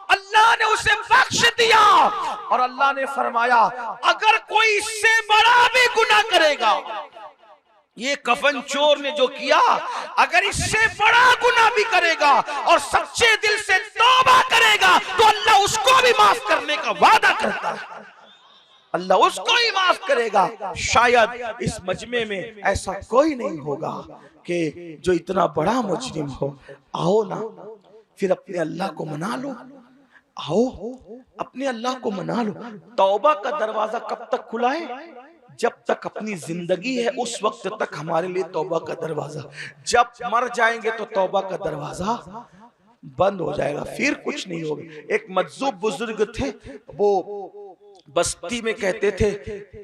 अल्लाह ने उसे बख्श दिया। और अल्लाह ने फरमाया, अगर कोई इससे बड़ा भी गुनाह करेगा, ये कफन चोर ने जो किया, अगर इससे बड़ा गुनाह भी करेगा और सच्चे दिल से तौबा करेगा, तो अल्लाह उसको भी माफ करने का वादा करता है। अल्लाह उसको ही माफ करेगा। शायद इस मजमे में ऐसा कोई नहीं होगा कि जो इतना बड़ा मुजरिम हो। आओ ना, फिर अपने अल्लाह को मना लो, आओ अपने अल्लाह को मना लो। तौबा का दरवाजा कब तक खुला है? जब तक अपनी जिंदगी है उस वक्त तक हमारे लिए तौबा का दरवाजा। जब मर जाएंगे तो तौबा का दरवाजा बंद हो जाएगा, फिर कुछ नहीं होगा। एक मज्जूब बुजुर्ग थे, वो बस्ती में कहते थे,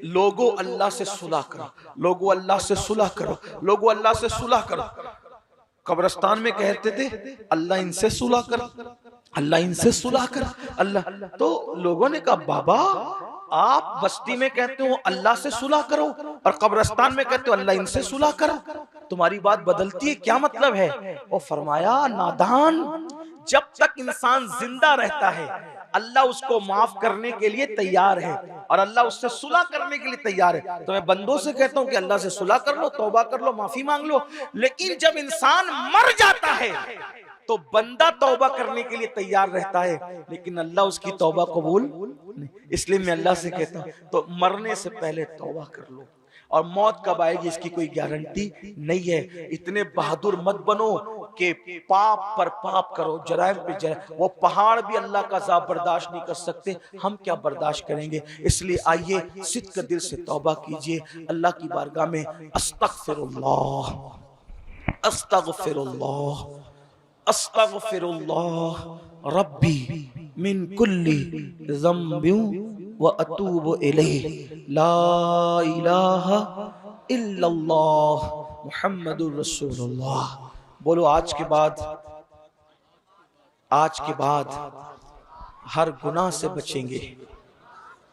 लोगों अल्लाह से सुलह करो, लोगों अल्लाह से सुलह करो, लोगों अल्लाह से सुलह करो। कब्रिस्तान में कहते थे, अल्लाह इनसे सुलह कर, अल्लाह इनसे सुलह कर, अल्लाह। तो लोगों ने कहा, बाबा आप बस्ती में कहते हो अल्लाह से सुलह करो और कब्रिस्तान में कहते हो अल्लाह इनसे सुलह करो, तुम्हारी बात बदलती है, क्या मतलब है? वो फरमाया, नादान, जब तक इंसान जिंदा रहता है अल्लाह उसको माफ करने के लिए तैयार है और अल्लाह उससे सुलह करने के लिए तैयार है। तो मैं बंदों से कहता हूँ कि अल्लाह से सुलह कर लो, तौबा कर लो, माफी मांग लो। लेकिन जब इंसान मर जाता है तो बंदा तौबा करने के लिए तैयार रहता है, लेकिन अल्लाह उसकी तौबा कबूल नहीं। इसलिए मैं अल्लाह से कहता हूँ, तो मरने से पहले तौबा कर लो। और मौत कब आएगी इसकी कोई गारंटी नहीं है। इतने बहादुर मत बनो कि पाप पर पाप करो, जराइम पे जराइम। वो पहाड़ भी अल्लाह का अज़ाब बर्दाश्त नहीं कर सकते, हम क्या बर्दाश्त करेंगे। इसलिए आइए सिद्क़ दिल से तौबा कीजिए अल्लाह की बारगाह में। अस्तग़फिरुल्लाह, अस्तग़फिरुल्लाह, अस्तग़फिरुल्लाह रब्बी मिन कुल्ली ज़म्बिन व अतूबु इलैहि, ला इलाहा इल्लल्लाह मुहम्मदुर रसूलुल्लाह। बोलो, आज के बाद हर गुनाह से बचेंगे।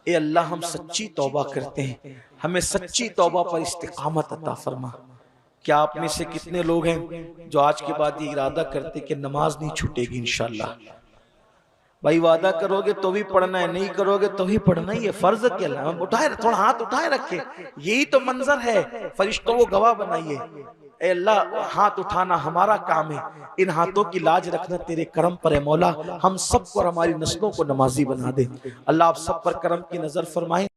ए अल्लाह, हम सच्ची तौबा करते हैं, हमें सच्ची तौबा पर इस्तिकामत अता फरमा। क्या आप में से कितने लोग हैं जो आज के बाद ये इरादा करते कि नमाज नहीं छूटेगी इंशाल्लाह? भाई वादा करोगे तो भी पढ़ना है, नहीं करोगे तो भी पढ़ना ही है, फर्ज के अल्लाह। उठाए, थोड़ा हाथ उठाए रखे, यही तो मंजर है। फरिश्तों को गवाह बनाइए। ए अल्लाह, हाथ उठाना हमारा काम है, इन हाथों की लाज रखना तेरे करम पर है। मौला, हम सब और हमारी नस्लों को नमाजी बना दे। अल्लाह आप सब पर करम की नजर फरमाए।